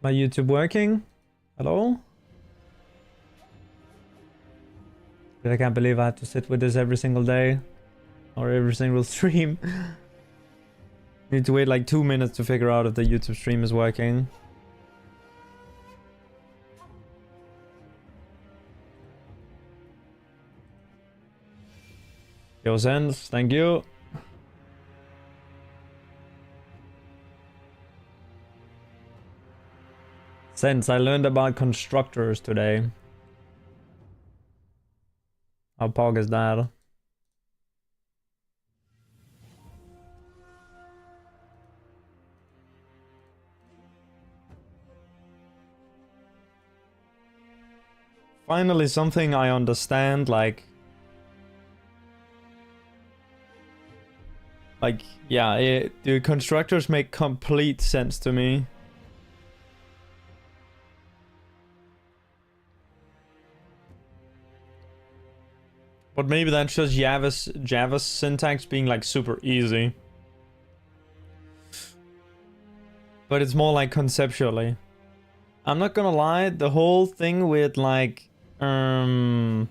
My YouTube working? Hello? Dude, I can't believe I have to sit with this every single day. Or every single stream. Need to wait like 2 minutes to figure out if the YouTube stream is working. Yo, Sense, thank you. Sense, I learned about constructors today. How pog is that? Finally something I understand, like, yeah, the constructors make complete sense to me. But maybe that's just Java's syntax being like super easy. But it's more like conceptually. I'm not gonna lie, the whole thing with like, well,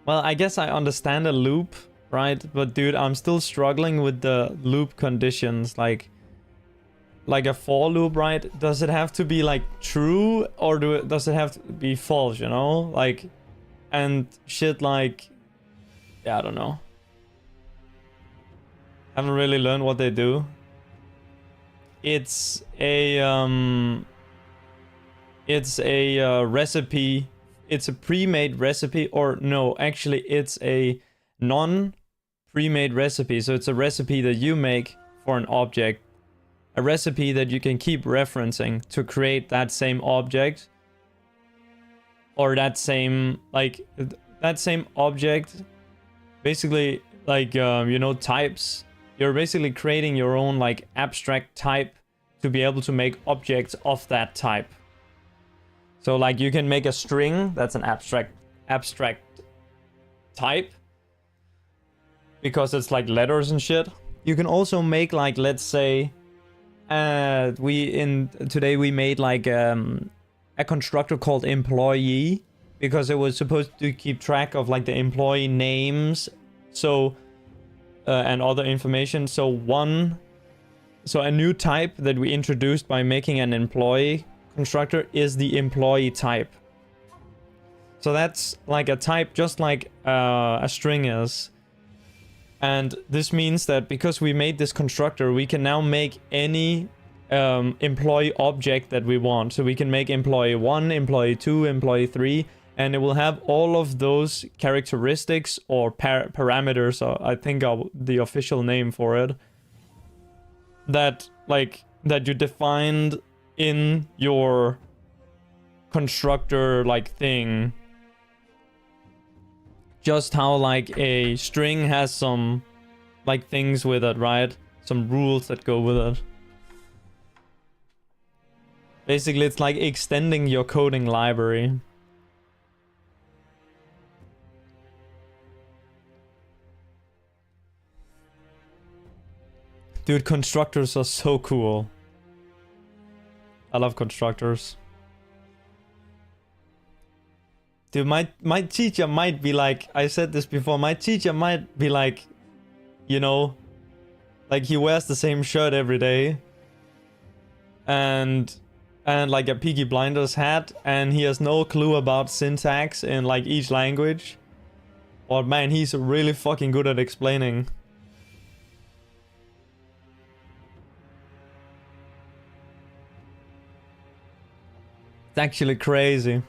I guess I understand a loop, right? But dude, I'm still struggling with the loop conditions, like a for loop, right? Does it have to be like true or does it have to be false, you know? Like, and shit like, yeah, I don't know. Haven't really learned what they do. It's a recipe. It's a pre-made recipe, or no, actually it's a non-pre-made recipe. So it's a recipe that you make for an object. A recipe that you can keep referencing to create that same object. Or that same, like, that same object. Basically, like, you know, types. You're basically creating your own, like, abstract type to be able to make objects of that type. So, like, you can make a string that's an abstract type. Because it's, like, letters and shit. You can also make, like, let's say... today we made, like, a constructor called employee. Because it was supposed to keep track of, like, the employee names. So... and other information. So a new type that we introduced by making an employee constructor is the employee type. So that's like a type just like a string is. And this means that because we made this constructor, we can now make any employee object that we want. So we can make employee 1, employee 2, employee 3, and it will have all of those characteristics or parameters, I think the official name for it, that you defined in your constructor like thing. Just how like a string has some like things with it, right? Some rules that go with it. Basically, it's like extending your coding library. Dude, constructors are so cool. I love constructors. Dude, my teacher might be like, I said this before, my teacher might be like, you know, like he wears the same shirt every day. And like a Peaky Blinders hat, and he has no clue about syntax in like each language. But man, he's really fucking good at explaining. It's actually crazy.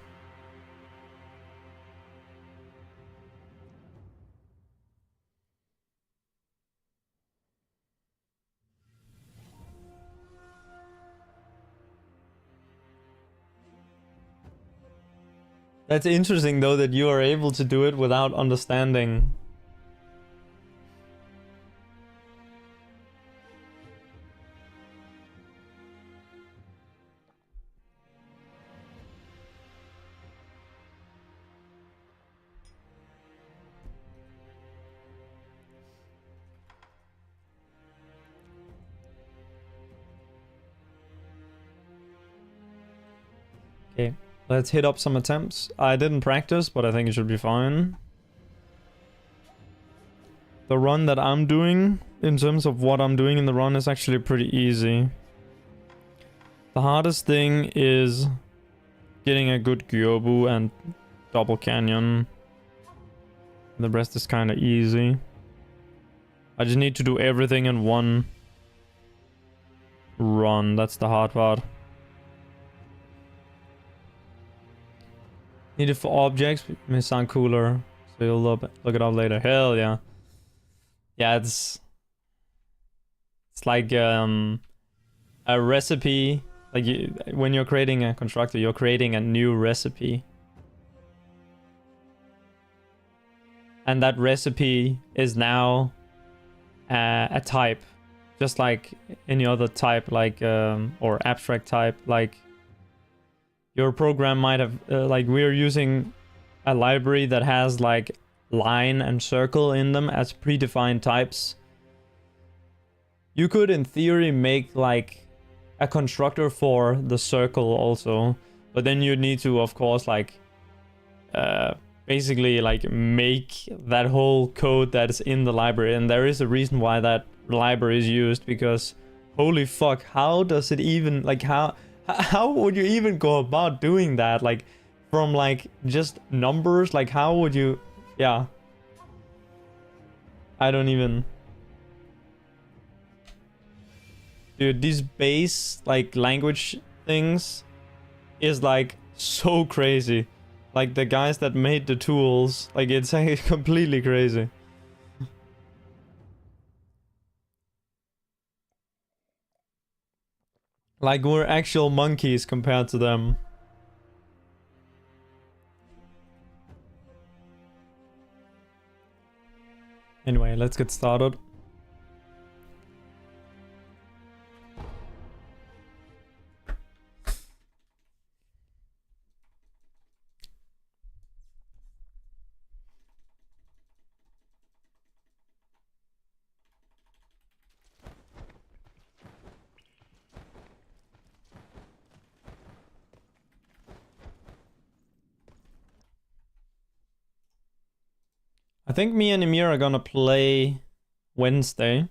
That's interesting though that you are able to do it without understanding. Okay, let's hit up some attempts. I didn't practice, but I think it should be fine. The run that I'm doing, in terms of what I'm doing in the run, is actually pretty easy. The hardest thing is getting a good Gyobu and double canyon. The rest is kind of easy. I just need to do everything in one run. That's the hard part. Need it for objects. May sound cooler. So you'll look it up later. Hell yeah. Yeah, it's like a recipe. Like when you're creating a constructor, you're creating a new recipe. And that recipe is now a type. Just like any other type, like or abstract type. Like your program might have, like we're using a library that has like line and circle in them as predefined types. You could in theory make like a constructor for the circle also, but then you need to of course like basically like make that whole code that's in the library, and there is a reason why that library is used, because holy fuck, how does it even, like how would you even go about doing that, like from like just numbers, like how would you, yeah, I don't even. Dude, these base like language things is like so crazy. Like the guys that made the tools, like it's completely crazy. Like we're actual monkeys compared to them. Anyway, let's get started. I think me and Emir are gonna play Wednesday.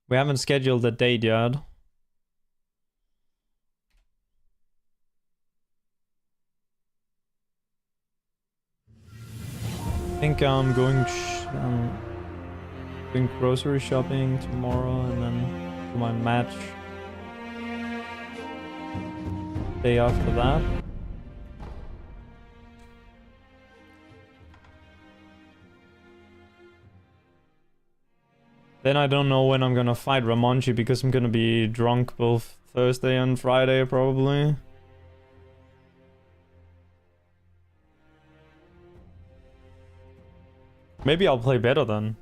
We haven't scheduled a date yet. I think I'm going doing grocery shopping tomorrow and then do my match day after that. Then I don't know when I'm gonna fight Ramonchi, because I'm gonna be drunk both Thursday and Friday probably. Maybe I'll play better then.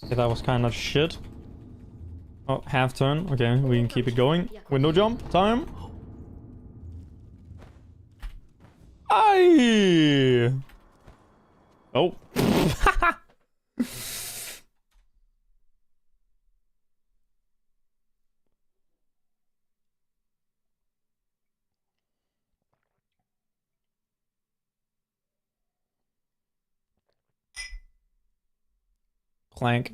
Okay, that was kind of shit. Oh, half turn. Okay, we can keep it going. Window jump time. Aye. Oh. Clank.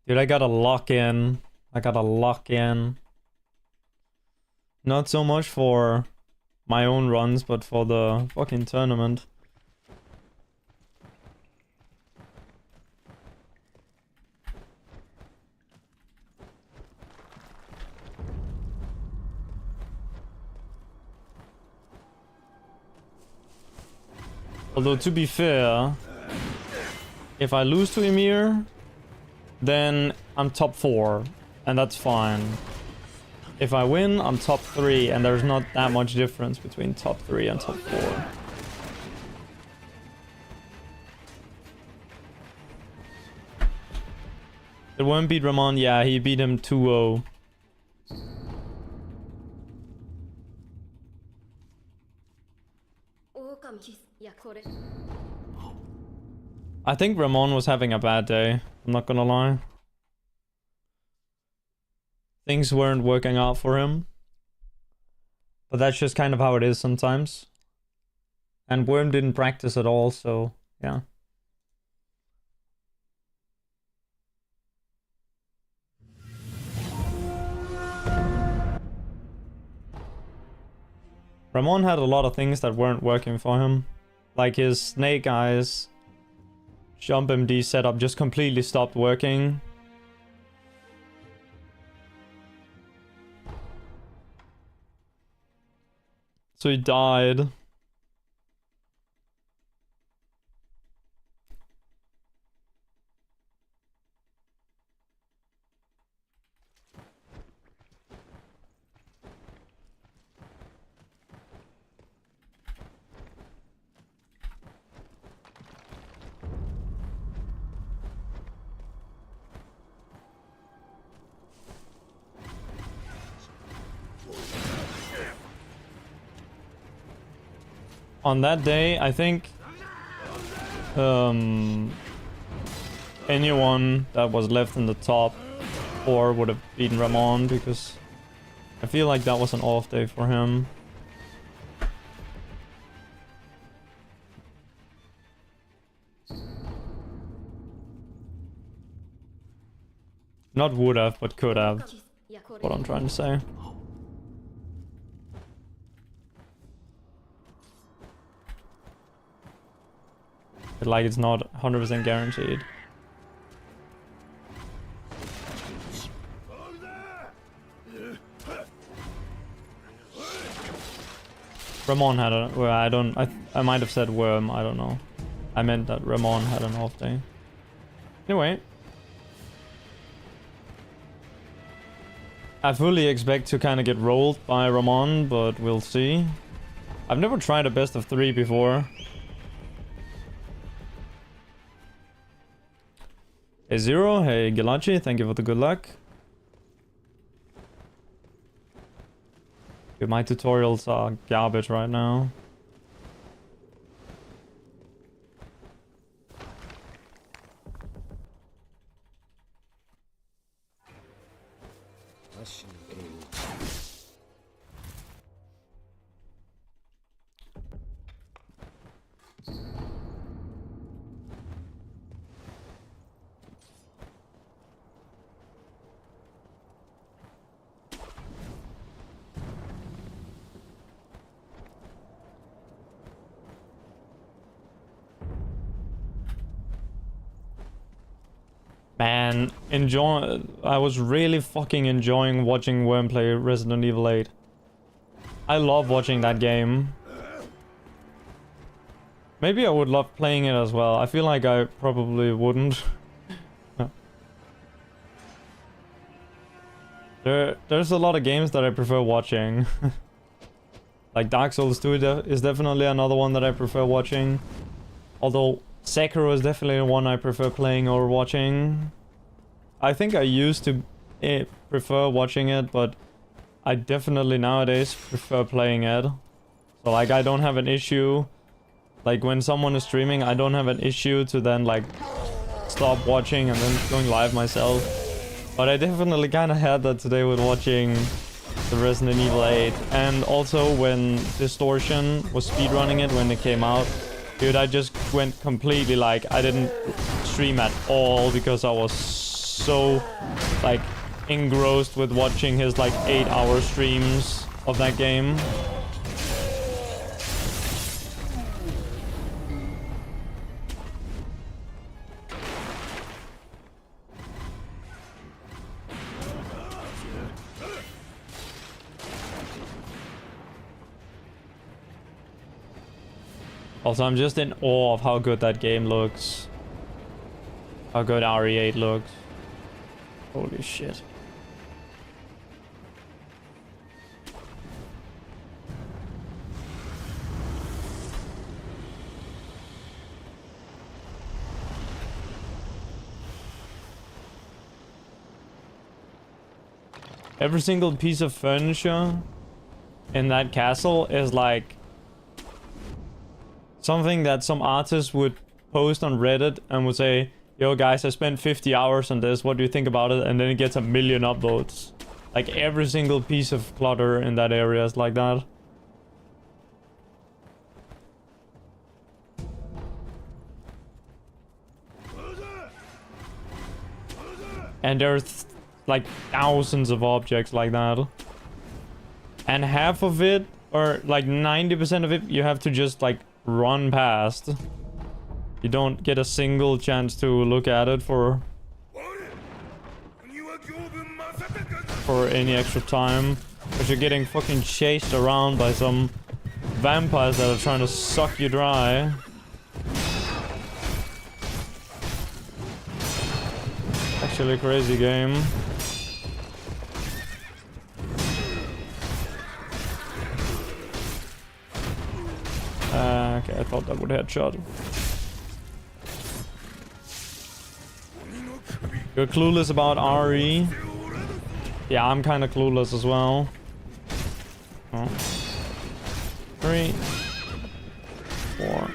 Dude, I gotta lock in. I gotta lock in. Not so much for my own runs, but for the fucking tournament. Although, to be fair, if I lose to Emir, then I'm top 4, and that's fine. If I win, I'm top 3, and there's not that much difference between top 3 and top 4. Did Worm beat Ramon? Yeah, he beat him 2-0. I think Ramon was having a bad day, I'm not gonna lie. Things weren't working out for him. But that's just kind of how it is sometimes. And Worm didn't practice at all, so yeah. Ramon had a lot of things that weren't working for him. Like his snake eyes jump MD setup just completely stopped working. So he died. On that day, I think anyone that was left in the top 4 would have beaten Ramon, because I feel like that was an off day for him. Not would have, but could have. What I'm trying to say. Like, it's not 100% guaranteed. Ramon had a... Well, I might have said Worm, I don't know. I meant that Ramon had an off day. Anyway. I fully expect to kind of get rolled by Ramon, but we'll see. I've never tried a best of 3 before. Hey Zero, hey Gilachi, thank you for the good luck. Dude, my tutorials are garbage right now. Man, I was really fucking enjoying watching Worm play Resident Evil 8. I love watching that game. Maybe I would love playing it as well. I feel like I probably wouldn't. There's a lot of games that I prefer watching. Like Dark Souls 2 is definitely another one that I prefer watching. Although Sekiro is definitely one I prefer playing or watching. I think I used to prefer watching it, but I definitely nowadays prefer playing it. So like I don't have an issue. Like when someone is streaming, I don't have an issue to then like stop watching and then going live myself. But I definitely kind of had that today with watching the Resident Evil 8. And also when Distortion was speedrunning it when it came out. Dude, I just went completely like, I didn't stream at all because I was so like engrossed with watching his like 8-hour streams of that game. Also, I'm just in awe of how good that game looks. How good RE8 looks. Holy shit. Every single piece of furniture in that castle is like something that some artist would post on Reddit and would say, yo guys, I spent 50 hours on this, what do you think about it? And then it gets 1 million upvotes. Like every single piece of clutter in that area is like that. And there's like thousands of objects like that. And half of it, or like 90% of it, you have to just like run past. You don't get a single chance to look at it for any extra time. Because you're getting fucking chased around by some vampires that are trying to suck you dry. Actually a crazy game. Okay, I thought that would headshot. You're clueless about RE? Yeah, I'm kind of clueless as well. Oh. 3, 4.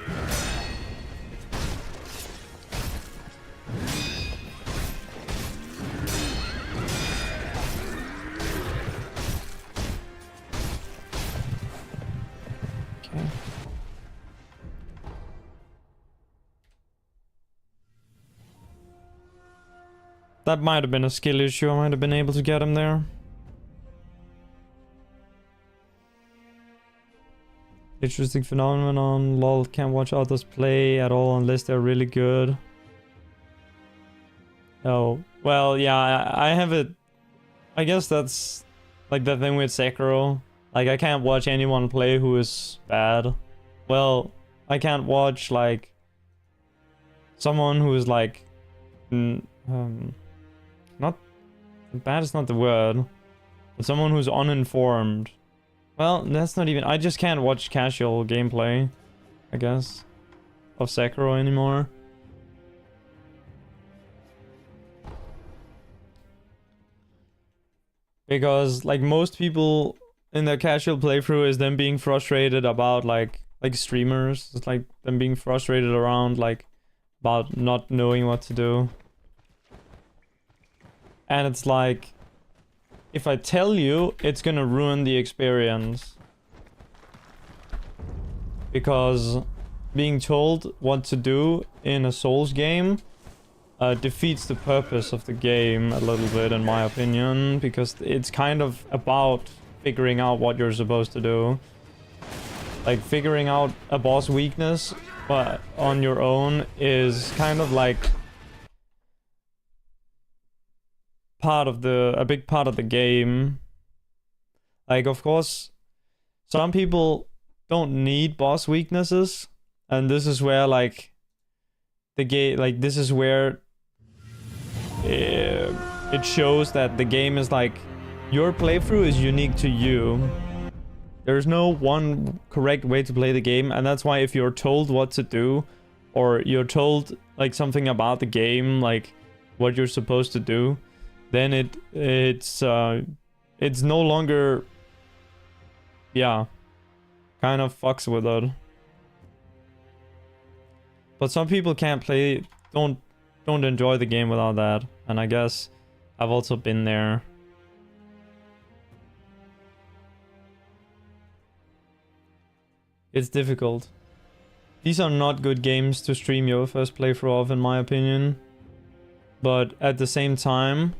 That might have been a skill issue. I might have been able to get him there. Interesting phenomenon. Lol, can't watch others play at all unless they're really good. Oh, well, yeah, I have it. I guess that's like the thing with Sekiro. Like, I can't watch anyone play who is bad. Well, I can't watch, like, someone who is, like, not bad is not the word, but someone who's uninformed. Well, that's not even, I just can't watch casual gameplay, I guess, of Sekiro anymore. Because like most people in their casual playthrough is them being frustrated about like streamers. It's like them being frustrated around like about not knowing what to do. And it's like, if I tell you, it's gonna ruin the experience. Because being told what to do in a Souls game defeats the purpose of the game a little bit, in my opinion. Because it's kind of about figuring out what you're supposed to do. Like, figuring out a boss weakness but on your own is kind of like a big part of the game. Like, of course, some people don't need boss weaknesses, and this is where like the game, like this is where it shows that the game is like your playthrough is unique to you. There's no one correct way to play the game, and that's why if you're told what to do, or you're told like something about the game, like what you're supposed to do, then it's no longer, yeah, kind of fucks with it. But some people can't play, don't enjoy the game without that, and I guess I've also been there. It's difficult. These are not good games to stream your first playthrough of, in my opinion. But at the same time,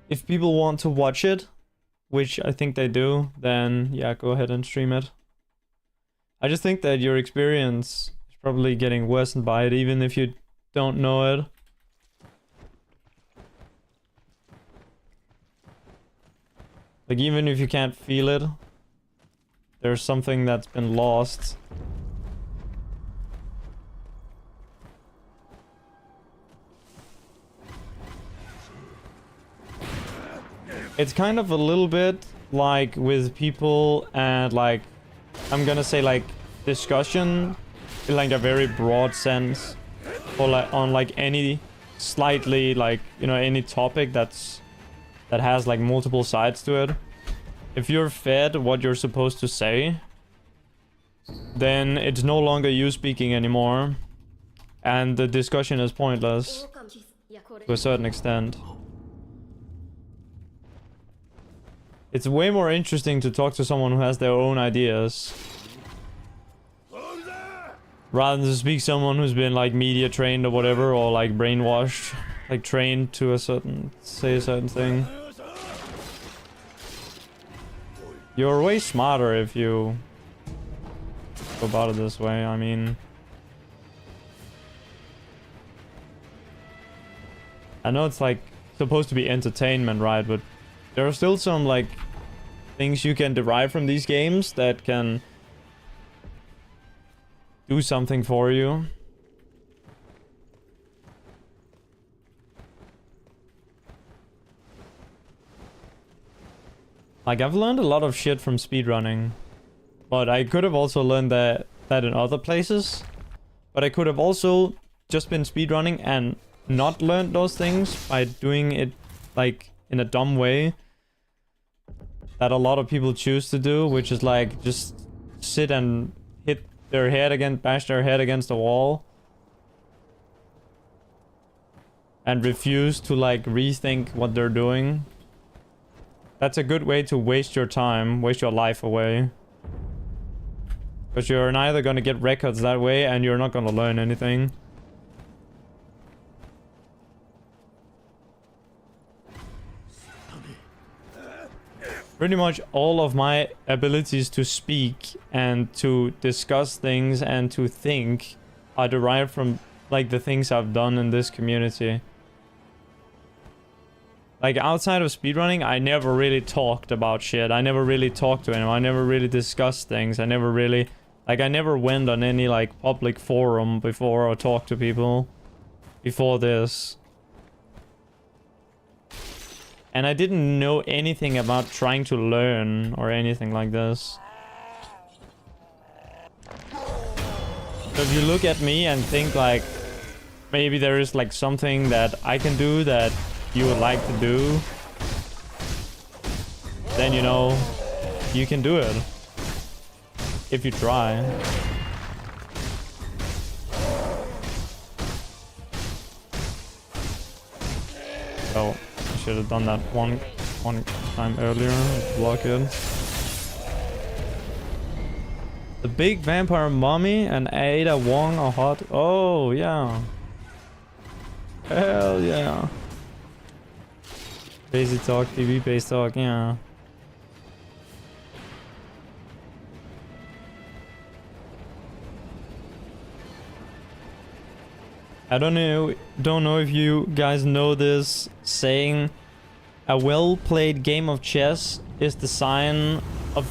if people want to watch it, which I think they do, then yeah, go ahead and stream it. I just think that your experience is probably getting worsened by it, even if you don't know it. Like, even if you can't feel it, there's something that's been lost. It's kind of a little bit like with people and like, I'm gonna say like discussion in like a very broad sense, or like on like any slightly like, you know, any topic that has like multiple sides to it. If you're fed what you're supposed to say, then it's no longer you speaking anymore, and the discussion is pointless to a certain extent. It's way more interesting to talk to someone who has their own ideas, rather than to speak to someone who's been like media trained or whatever, or like brainwashed, like trained to a certain, say a certain thing. You're way smarter if you go about it this way, I mean. I know it's like supposed to be entertainment, right? But there are still some like things you can derive from these games that can do something for you. Like, I've learned a lot of shit from speedrunning, but I could have also learned that in other places. But I could have also just been speedrunning and not learned those things by doing it like in a dumb way that a lot of people choose to do, which is like just sit and hit their head against, bash their head against the wall and refuse to like rethink what they're doing. That's a good way to waste your time, waste your life away. Because you're neither gonna get records that way and you're not gonna learn anything. Pretty much all of my abilities to speak and to discuss things and to think are derived from like the things I've done in this community. Like, outside of speedrunning, I never really talked about shit. I never really talked to anyone. I never really discussed things. I never really... Like, I never went on any, like, public forum before or talked to people before this. And I didn't know anything about trying to learn or anything like this. So if you look at me and think, like, maybe there is, like, something that I can do that you would like to do, then, you know, you can do it if you try. So I should have done that one time earlier. Block it. The big vampire mummy and Ada Wong are hot. Oh yeah, hell yeah. Basic talk, PB based talk, yeah. I don't know if you guys know this saying. A well-played game of chess is the sign of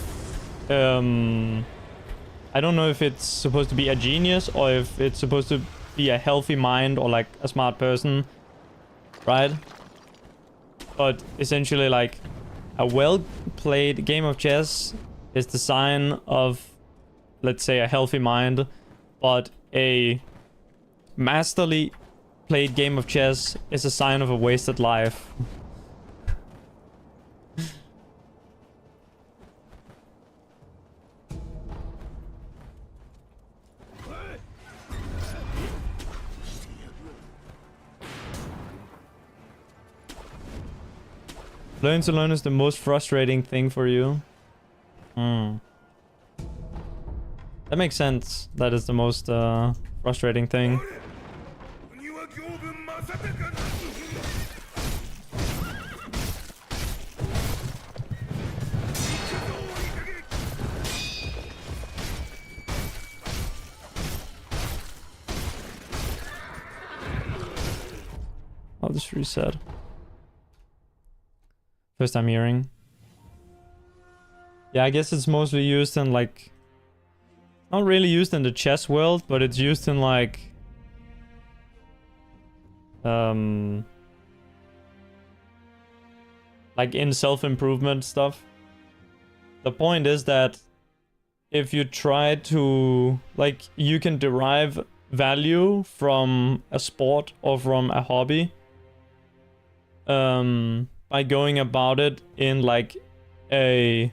I don't know if it's supposed to be a genius or if it's supposed to be a healthy mind or like a smart person, right? But essentially, like, a well-played game of chess is the sign of, let's say, a healthy mind, but a masterly played game of chess is a sign of a wasted life. Learn to learn is the most frustrating thing for you. That makes sense. That is the most frustrating thing. this reset. First time hearing. Yeah, I guess it's mostly used in like... Not really used in the chess world, but it's used in like... like in self-improvement stuff. The point is that if you try to, like, you can derive value from a sport or from a hobby by going about it in like a,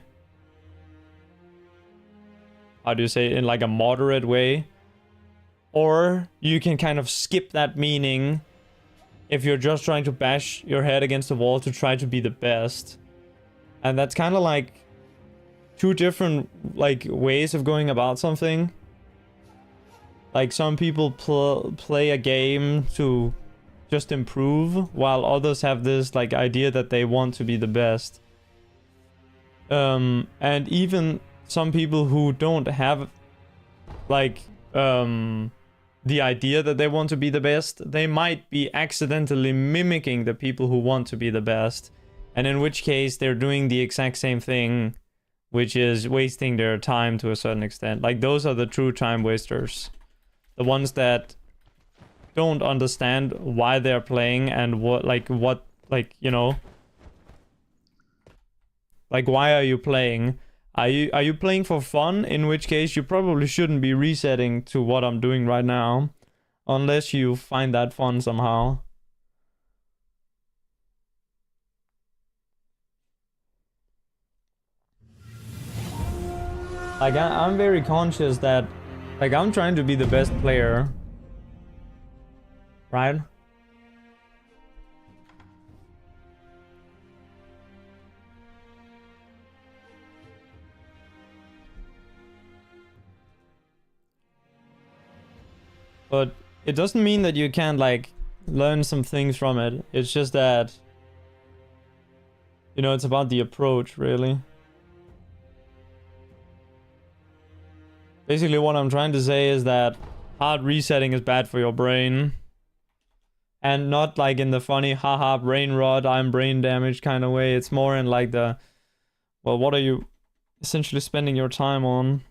how do you say, in like a moderate way, or you can kind of skip that meaning if you're just trying to bash your head against the wall to try to be the best. And that's kind of like two different like ways of going about something. Like some people play a game to just improve, while others have this like idea that they want to be the best. And even some people who don't have like the idea that they want to be the best, they might be accidentally mimicking the people who want to be the best, and in which case they're doing the exact same thing, which is wasting their time to a certain extent. Like those are the true time wasters. The ones that don't understand why they're playing and what, you know, like, why are you playing? Are you playing for fun? In which case you probably shouldn't be resetting to what I'm doing right now, unless you find that fun somehow. Like, I'm very conscious that, like, I'm trying to be the best player, right? But it doesn't mean that you can't, like, learn some things from it. It's just that, you know, it's about the approach, really. Basically, what I'm trying to say is that hard resetting is bad for your brain. And not like in the funny, haha, brain rot, I'm brain damaged kind of way. It's more in like the, well, what are you essentially spending your time on?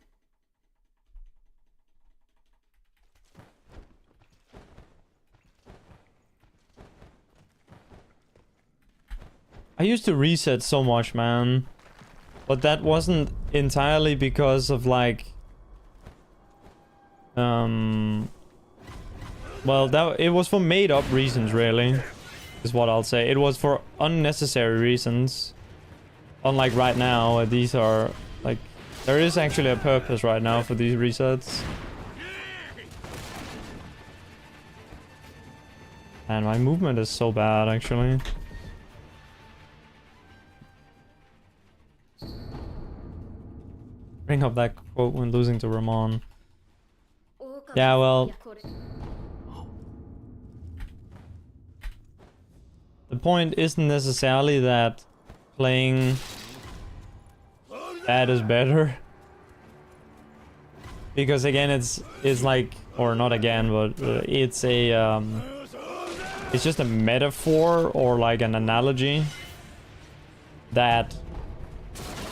I used to reset so much, man. But that wasn't entirely because of like... Well, it was for made-up reasons, really. Is what I'll say. It was for unnecessary reasons. Unlike right now, these are... Like, there is actually a purpose right now for these resets. And my movement is so bad, actually. Bring up that quote when losing to Ramon. Yeah, well... The point isn't necessarily that playing bad is better. Because again, it's like... Or not again, but it's a... It's just a metaphor or like an analogy that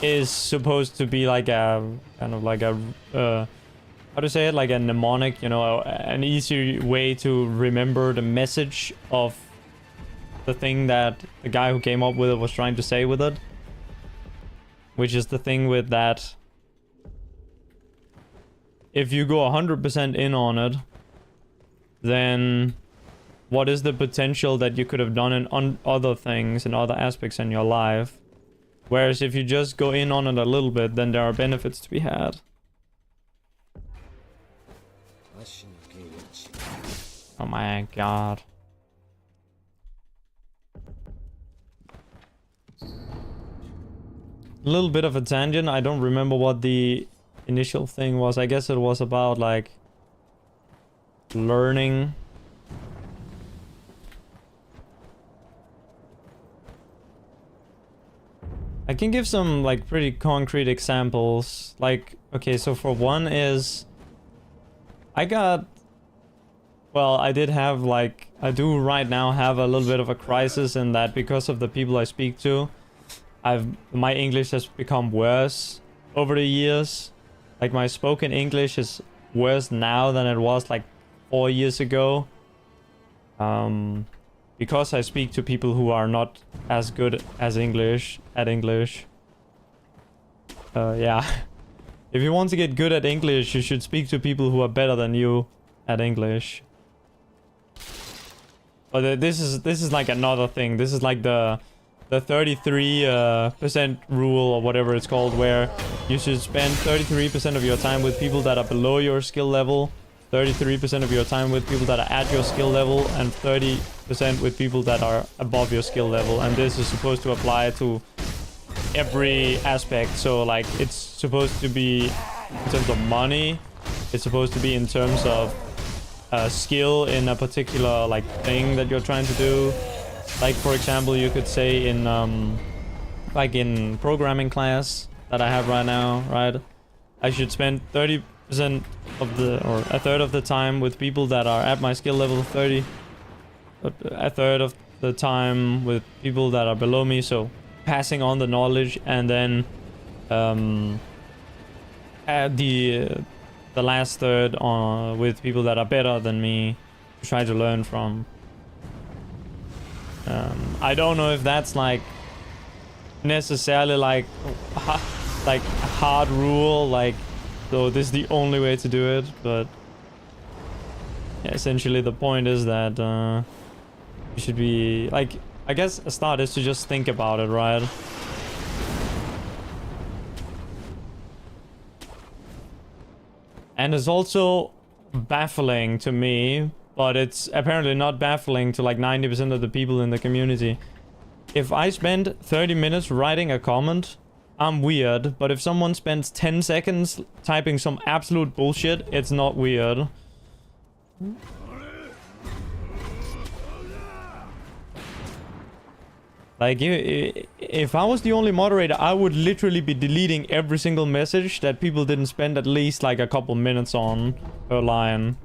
is supposed to be like a kind of like a how to say it, like a mnemonic, you know, an easy way to remember the message of the thing that the guy who came up with it was trying to say with it, which is the thing with that if you go 100% in on it, then what is the potential that you could have done in other things and other aspects in your life? Whereas if you just go in on it a little bit, then there are benefits to be had. Oh my god. A little bit of a tangent. I don't remember what the initial thing was. I guess it was about like learning. I can give some like pretty concrete examples. Like, okay, so for one is I got Well, I did have like, I do right now have a little bit of a crisis in that because of the people I speak to, my English has become worse over the years. Like my spoken English is worse now than it was like 4 years ago. Because I speak to people who are not as good as English at English. Yeah. If you want to get good at English, you should speak to people who are better than you at English. But this is like another thing. This is like the 33% rule or whatever it's called, where you should spend 33% of your time with people that are below your skill level, 33% of your time with people that are at your skill level, and 30% with people that are above your skill level. And this is supposed to apply to every aspect. So like it's supposed to be in terms of money, it's supposed to be in terms of skill in a particular like thing that you're trying to do. Like for example, you could say in like in programming class that I have right now, right? I should spend 30% of the, or a third of the time with people that are at my skill level, a third of the time with people that are below me, so passing on the knowledge, and then add the last third on with people that are better than me to try to learn from. I don't know if that's like necessarily like a hard rule, like so this is the only way to do it, but yeah, essentially the point is that you should be like, I guess a start is to just think about it, right? And it's also baffling to me, but it's apparently not baffling to like 90% of the people in the community. If I spend 30 minutes writing a comment, I'm weird, but if someone spends 10 seconds typing some absolute bullshit, it's not weird. Like, if I was the only moderator, I would literally be deleting every single message that people didn't spend at least like a couple minutes on per line.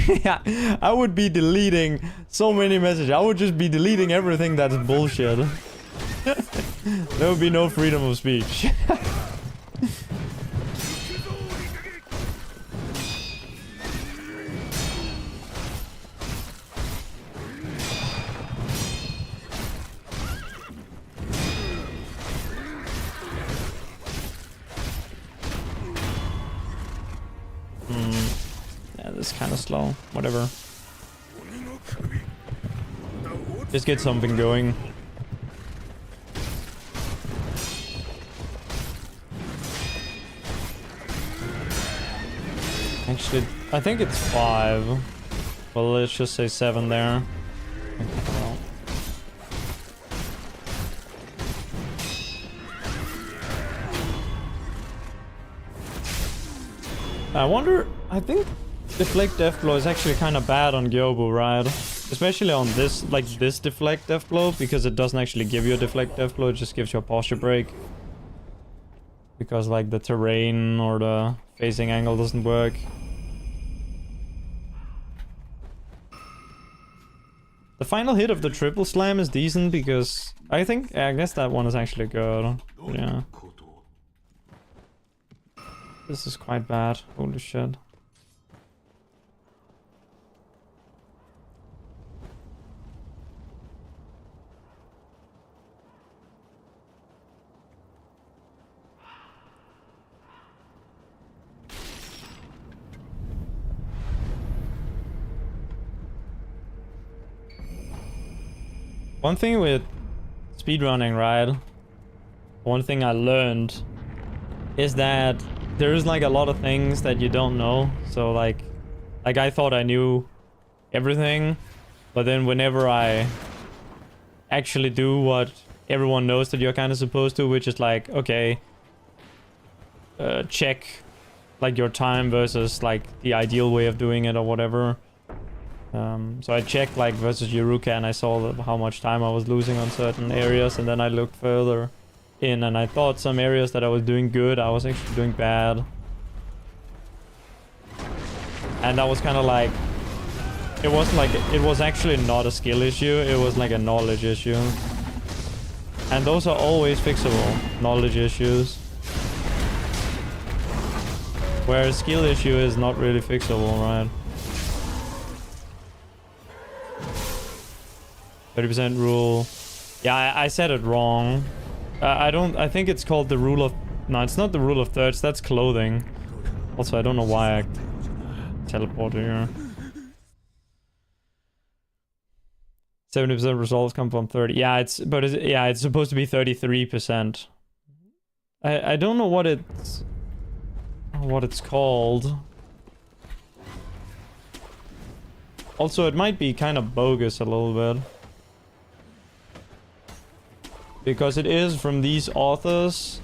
Yeah, I would be deleting so many messages. I would just be deleting everything that's bullshit. There would be no freedom of speech. Yeah, this is kind of slow. Whatever. Just get something going. Actually, I think it's 5. Well, let's just say 7 there. I wonder, I think deflect death blow is actually kind of bad on Gyobu, right? Especially on this, like this deflect death blow, because it doesn't actually give you a deflect death blow, it just gives you a posture break. Because like the terrain or the facing angle doesn't work. The final hit of the triple slam is decent because I guess that one is actually good. Yeah. This is quite bad. Holy shit. One thing with speedrunning, right? One thing I learned is that there's like a lot of things that you don't know. So like I thought I knew everything, but then whenever I actually do what everyone knows that you're kind of supposed to, which is like, okay, check like your time versus like the ideal way of doing it or whatever. So I checked like versus Yuruka and I saw how much time I was losing on certain areas, and then I looked further in and I thought some areas that I was doing good, I was actually doing bad. And that was kind of like it wasn't like, it was actually not a skill issue, it was like a knowledge issue. And those are always fixable, knowledge issues. Where a skill issue is not really fixable, right? 30% rule. Yeah, I said it wrong. I think it's called the rule of... No, it's not the rule of thirds, that's clothing. Also, I don't know why I teleported here. 70% results come from 30. Yeah, it's supposed to be 33%. I don't know what it's called. Also, it might be kind of bogus a little bit. Because it is from these authors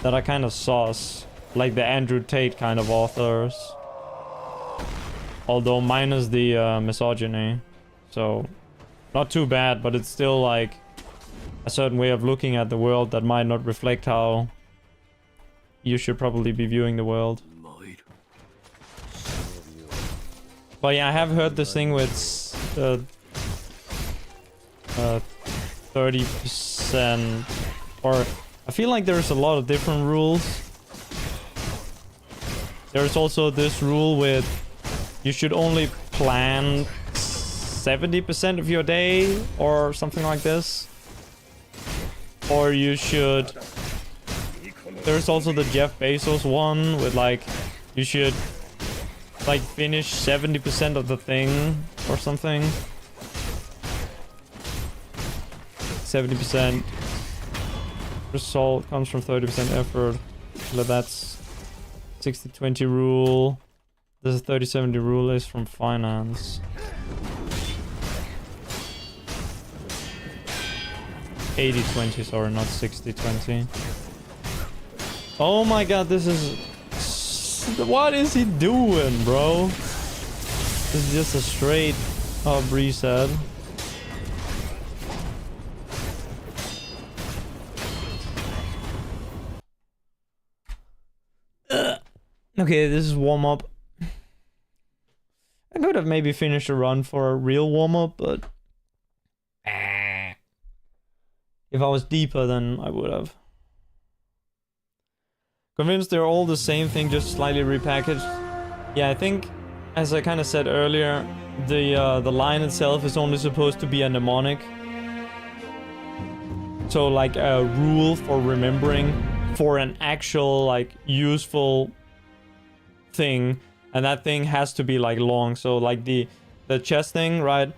that are kind of sus. Like the Andrew Tate kind of authors. Although minus the misogyny. So, not too bad, but it's still like a certain way of looking at the world that might not reflect how you should probably be viewing the world. But yeah, I have heard this thing with 30%, or I feel like there's a lot of different rules. There's also this rule with you should only plan 70% of your day or something like this. Or you should... There's also the Jeff Bezos one with like you should like finish 70% of the thing or something. 70% result comes from 30% effort. So that's 60-20 rule. This 30-70 rule is from finance. 80-20, sorry, not 60-20. Oh my god, this is... What is he doing, bro? This is just a straight up reset. Okay, this is warm up. I could have maybe finished a run for a real warm up, but if I was deeper, then I would have. Convinced they're all the same thing, just slightly repackaged. Yeah, I think, as I kind of said earlier, the line itself is only supposed to be a mnemonic. So like a rule for remembering for an actual like useful thing, and that thing has to be like long. So like the chess thing, right?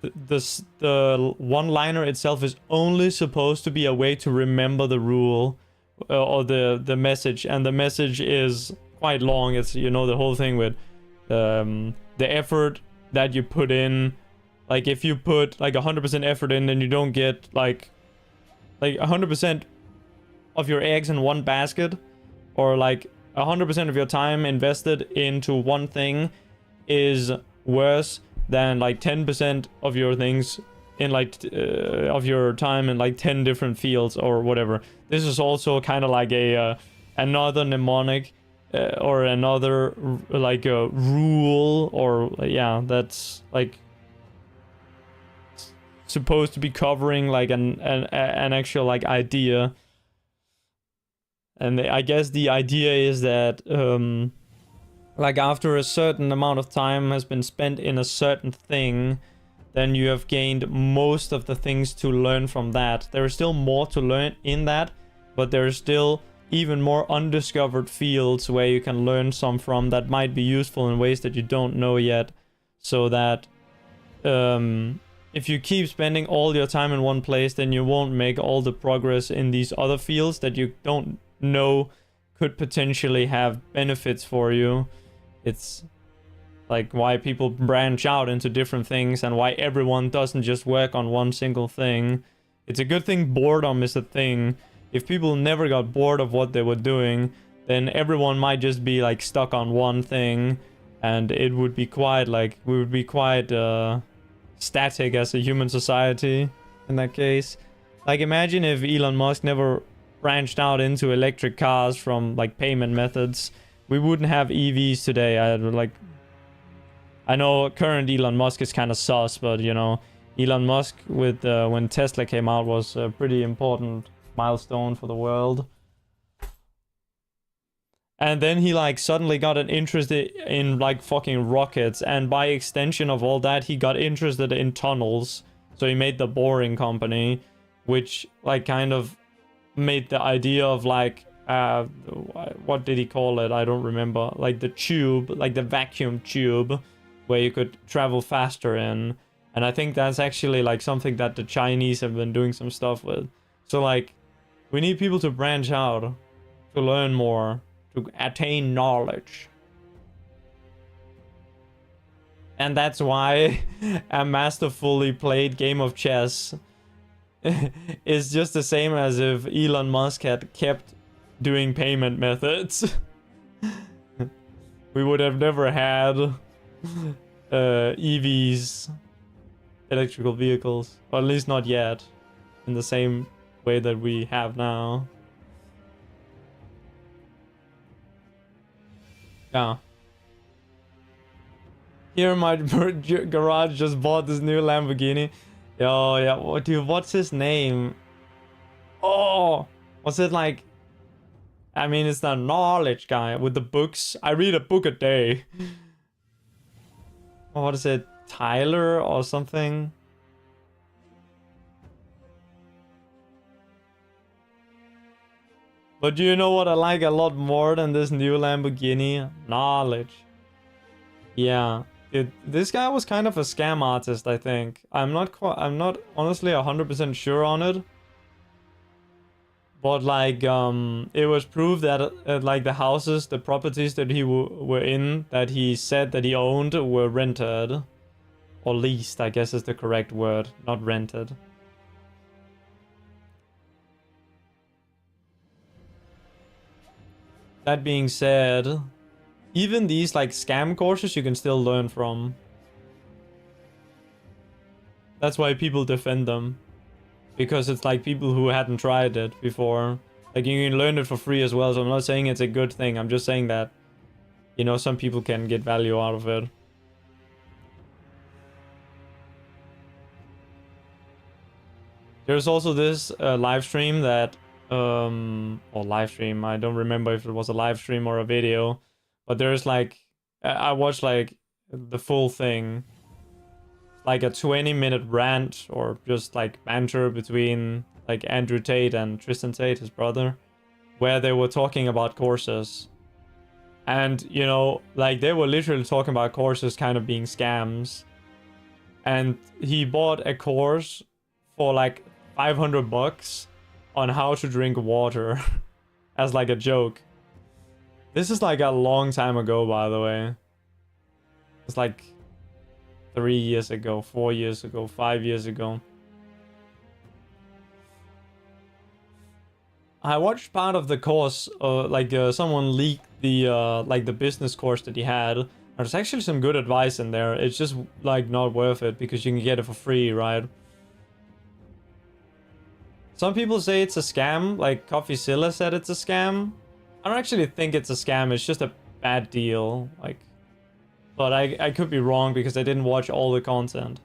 The one-liner itself is only supposed to be a way to remember the rule or the message, and the message is quite long. It's, you know, the whole thing with the effort that you put in. Like if you put like 100% effort in, then you don't get like 100% of your eggs in one basket, or like 100% of your time invested into one thing is worse than like 10% of your things in like of your time in like 10 different fields or whatever. This is also kind of like a another mnemonic or another like a rule, or yeah, that's like supposed to be covering like an actual like idea. And I guess the idea is that like after a certain amount of time has been spent in a certain thing, then you have gained most of the things to learn from that. There is still more to learn in that, but there's still even more undiscovered fields where you can learn some from that might be useful in ways that you don't know yet. So that if you keep spending all your time in one place, then you won't make all the progress in these other fields that you don't know could potentially have benefits for you. It's like why people branch out into different things and why everyone doesn't just work on one single thing. It's a good thing boredom is a thing. If people never got bored of what they were doing, then everyone might just be like stuck on one thing, and it would be quite like, we would be quite static as a human society in that case. Like imagine if Elon Musk never branched out into electric cars from like payment methods. We wouldn't have EVs today. I like I know current Elon Musk is kind of sus, but you know, Elon Musk with when Tesla came out was a pretty important milestone for the world. And then he like suddenly got an interest in like fucking rockets, and by extension of all that, he got interested in tunnels. So he made the Boring Company, which like kind of made the idea of like what did he call it? I don't remember. Like the tube, like the vacuum tube, where you could travel faster in. And I think that's actually like something that the Chinese have been doing some stuff with. So like, we need people to branch out, to learn more, to attain knowledge. And that's why a masterfully played game of chess is just the same as if Elon Musk had kept doing payment methods. We would have never had EVs, electrical vehicles, or at least not yet, in the same way that we have now. Yeah. Here my garage just bought this new Lamborghini. Yo, yeah, what, dude, what's his name? Oh, was it like... I mean, it's the knowledge guy with the books. I read a book a day. What is it? Tyler or something? But do you know what I like a lot more than this new Lamborghini? Knowledge. Yeah. This guy was kind of a scam artist, I think. I'm not honestly 100% sure on it. But like, it was proved that like the houses, the properties that he were in, that he said that he owned, were rented. Or leased, I guess is the correct word, not rented. That being said, even these like scam courses you can still learn from. That's why people defend them. Because it's like people who hadn't tried it before. Like you can learn it for free as well, so I'm not saying it's a good thing. I'm just saying that, you know, some people can get value out of it. There's also this live stream that, or live stream, I don't remember if it was a live stream or a video. But there's like, I watched like the full thing. Like a 20-minute rant or just like banter between like Andrew Tate and Tristan Tate, his brother, where they were talking about courses. And, you know, like they were literally talking about courses kind of being scams. And he bought a course for like $500 on how to drink water as like a joke. This is like a long time ago, by the way. It's like 3 years ago, 4 years ago, 5 years ago. I watched part of the course, like someone leaked the like the business course that he had. There's actually some good advice in there. It's just like not worth it because you can get it for free, right? Some people say it's a scam, like Coffeezilla said it's a scam. I don't actually think it's a scam, it's just a bad deal, like. But I could be wrong because I didn't watch all the content.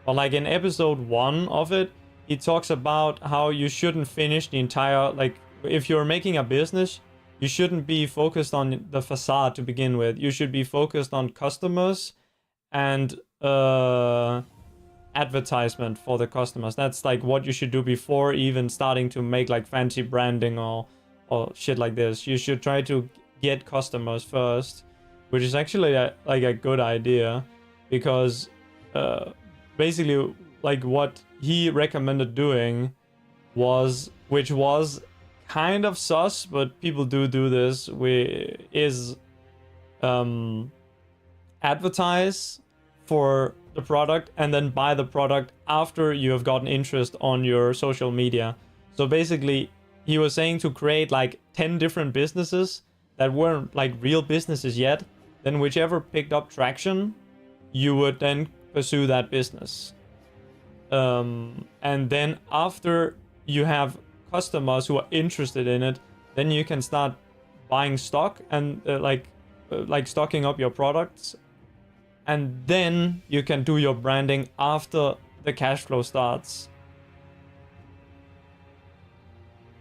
But like in episode 1 of it, he talks about how you shouldn't finish the entire, like, if you're making a business, you shouldn't be focused on the facade to begin with. You should be focused on customers and advertisement for the customers. That's like what you should do before even starting to make like fancy branding or shit like this. You should try to get customers first, which is actually like a good idea, because basically like what he recommended doing was, which was kind of sus, but people do this, is advertise for the product and then buy the product after you have gotten interest on your social media. So basically he was saying to create like 10 different businesses that weren't like real businesses yet. Then whichever picked up traction, you would then pursue that business. And then after you have customers who are interested in it, then you can start buying stock and like stocking up your products and then you can do your branding after the cash flow starts.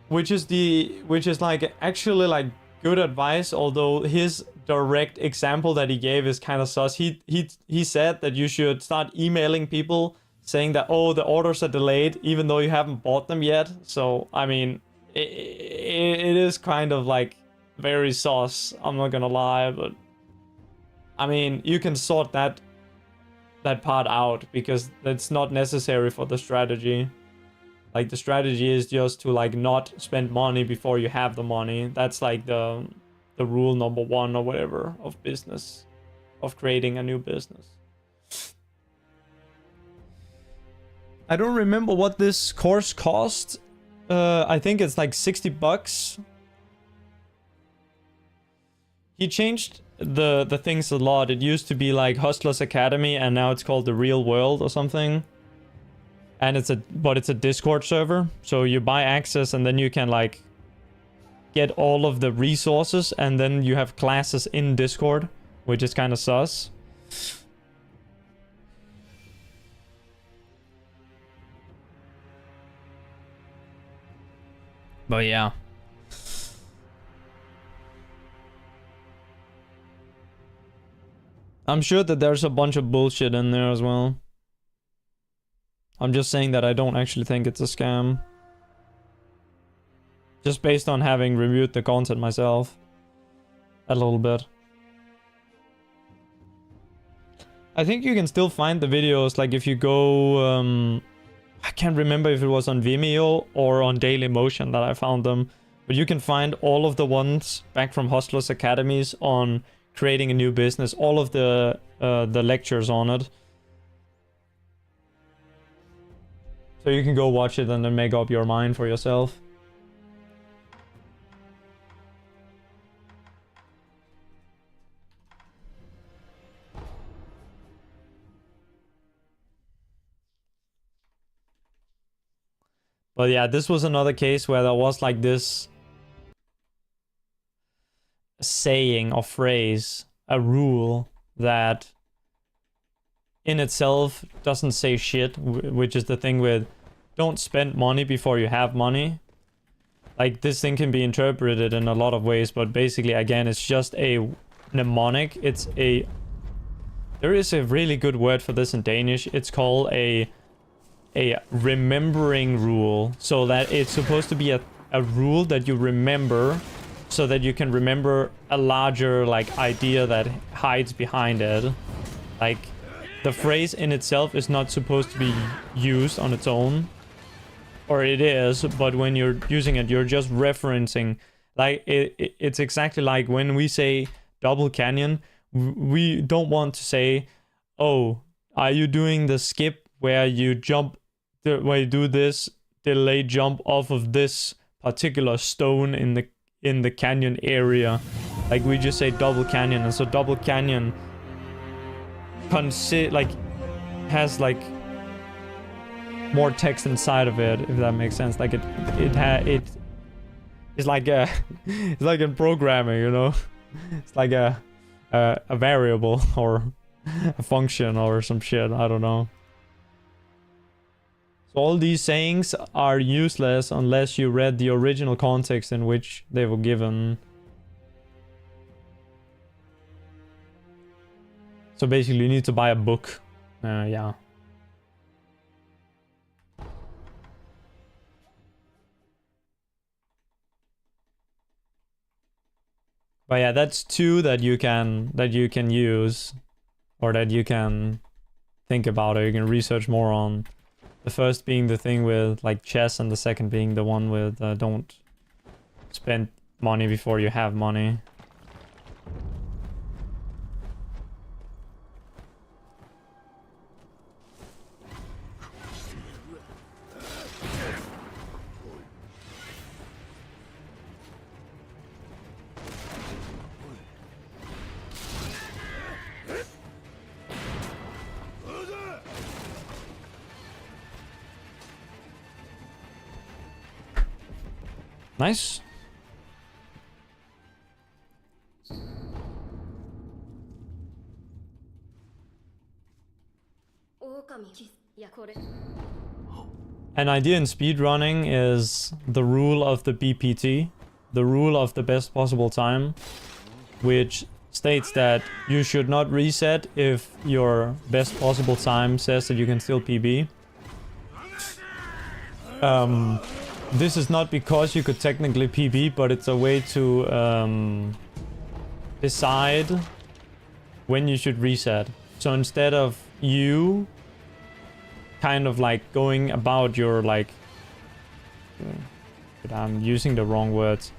Which is like actually like good advice, although his direct example that he gave is kind of sus. He said that you should start emailing people saying that, oh, the orders are delayed even though you haven't bought them yet. So I mean, it is kind of like very sus, I'm not gonna lie, but I mean, you can sort that part out because that's not necessary for the strategy. Like, the strategy is just to, like, not spend money before you have the money. That's, like, the rule number 1 or whatever of business. Of creating a new business. I don't remember what this course cost. I think it's, like, $60. He changed the things a lot. It used to be, like, Hustlers Academy, and now it's called The Real World or something. And it's a Discord server, so you buy access and then you can like get all of the resources, and then you have classes in Discord, which is kind of sus. But yeah. I'm sure that there's a bunch of bullshit in there as well. I'm just saying that I don't actually think it's a scam. Just based on having reviewed the content myself. A little bit. I think you can still find the videos, like if you go... I can't remember if it was on Vimeo or on Dailymotion that I found them. But you can find all of the ones back from Hustlers Academies on creating a new business. All of the lectures on it. So you can go watch it and then make up your mind for yourself. But yeah, this was another case where there was like this saying or phrase, a rule that in itself doesn't say shit, which is the thing with don't spend money before you have money. Like, this thing can be interpreted in a lot of ways, but basically, again, it's just a mnemonic. It's a... There is a really good word for this in Danish. It's called a remembering rule. So that it's supposed to be a rule that you remember so that you can remember a larger, like, idea that hides behind it. Like... The phrase in itself is not supposed to be used on its own. Or it is, but when you're using it, you're just referencing. Like, it's exactly like when we say double canyon, we don't want to say, oh, are you doing the skip where you jump, where you do this delay jump off of this particular stone in the canyon area? Like, we just say double canyon, and so double canyon has like more text inside of it, if that makes sense. Like it's like it's like in programming, you know. It's like a variable or a function or some shit, I don't know. So all these sayings are useless unless you read the original context in which they were given. So basically you need to buy a book. Yeah. But yeah, that's two that you can use, or that you can think about, or you can research more on. The first being the thing with like chess, and the second being the one with don't spend money before you have money. Nice. An idea in speedrunning is the rule of the BPT, the rule of the best possible time, which states that you should not reset if your best possible time says that you can still PB. This is not because you could technically PB, but it's a way to decide when you should reset. So instead of you kind of like going about your like... I'm using the wrong words.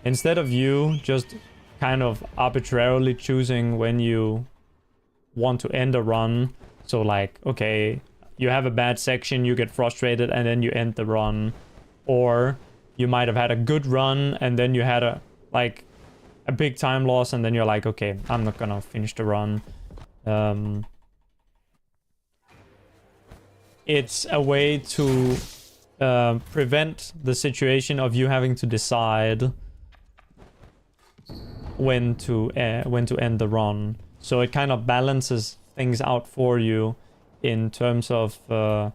Instead of you just kind of arbitrarily choosing when you want to end a run. So like, okay, you have a bad section, you get frustrated, and then you end the run. Or you might have had a good run, and then you had a big time loss, and then you're like, okay, I'm not gonna finish the run. It's a way to prevent the situation of you having to decide when to end the run. So it kind of balances things out for you in terms of how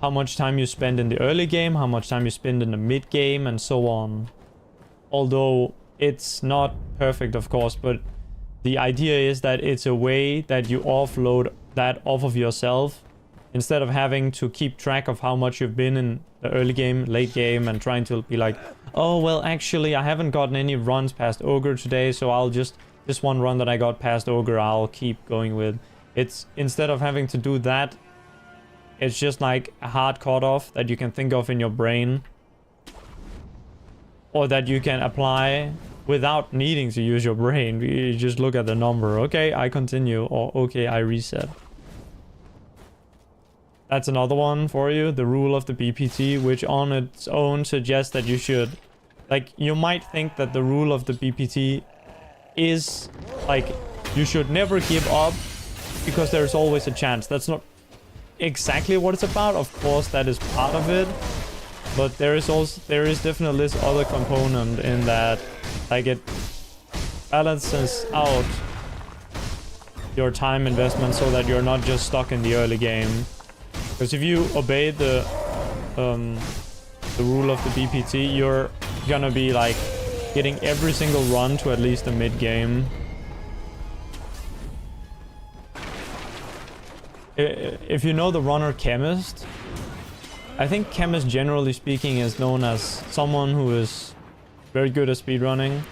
much time you spend in the early game, how much time you spend in the mid game, and so on. Although it's not perfect, of course, but the idea is that it's a way that you offload that off of yourself instead of having to keep track of how much you've been in the early game, late game, and trying to be like, oh, well, actually, I haven't gotten any runs past Ogre today, so I'll just... this one run that I got past Ogre, I'll keep going with. It's... instead of having to do that, it's just like a hard cutoff that you can think of in your brain. Or that you can apply without needing to use your brain. You just look at the number. Okay, I continue. Or okay, I reset. That's another one for you, the rule of the BPT, which on its own suggests that you should... like, you might think that the rule of the BPT is, like, you should never give up because there's always a chance. That's not exactly what it's about. Of course, that is part of it. But there is definitely this other component in that, like, it balances out your time investment so that you're not just stuck in the early game. Because if you obey the rule of the BPT, you're gonna be like getting every single run to at least the mid game. If you know the runner Chemist, I think Chemist, generally speaking, is known as someone who is very good at speedrunning,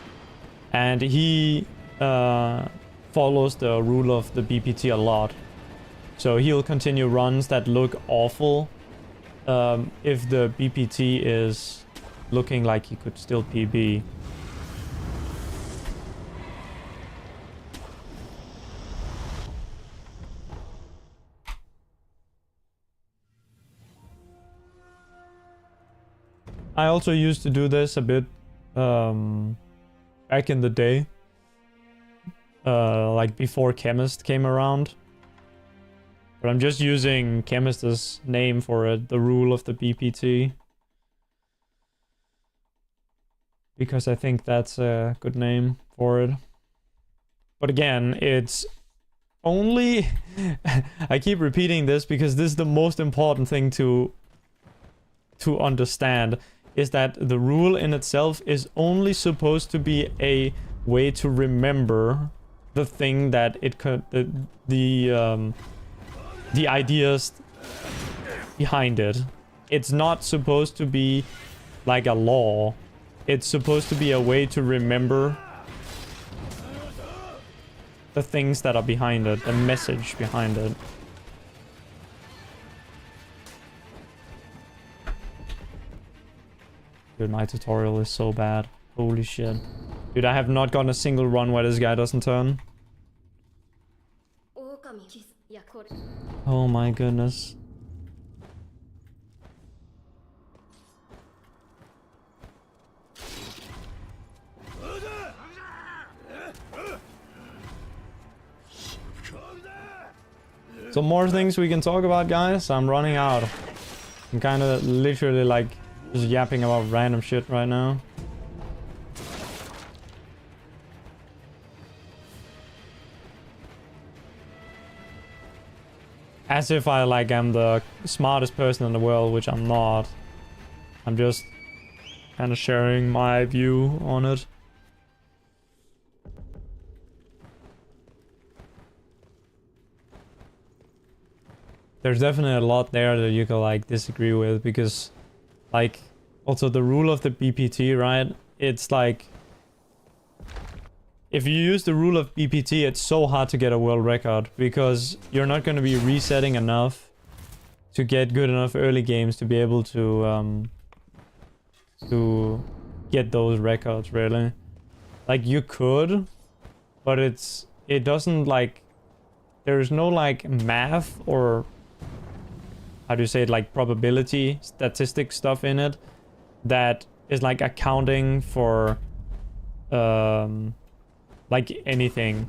and he follows the rule of the BPT a lot. So he'll continue runs that look awful if the BPT is looking like he could still PB. I also used to do this a bit back in the day, like before Chemist came around. But I'm just using Chemist as name for it, the rule of the BPT. Because I think that's a good name for it. But again, it's only... I keep repeating this because this is the most important thing to understand. Is that the rule in itself is only supposed to be a way to remember the thing that it could... the ideas behind it. It's not supposed to be like a law. It's supposed to be a way to remember the things that are behind it, the message behind it. Dude, my tutorial is so bad. Holy shit. Dude, I have not gotten a single run where this guy doesn't turn. Oh my goodness. So more things we can talk about, guys. I'm running out. I'm kind of literally like just yapping about random shit right now. As if I like am the smartest person in the world, which I'm not. I'm just kind of sharing my view on it. There's definitely a lot there that you can like disagree with, because like also the rule of the BPT, right? It's like if you use the rule of BPT, it's so hard to get a world record because you're not going to be resetting enough to get good enough early games to be able to get those records, really. Like you could, but it doesn't like, there's no like math or how do you say it, like probability statistic stuff in it that is like accounting for like anything.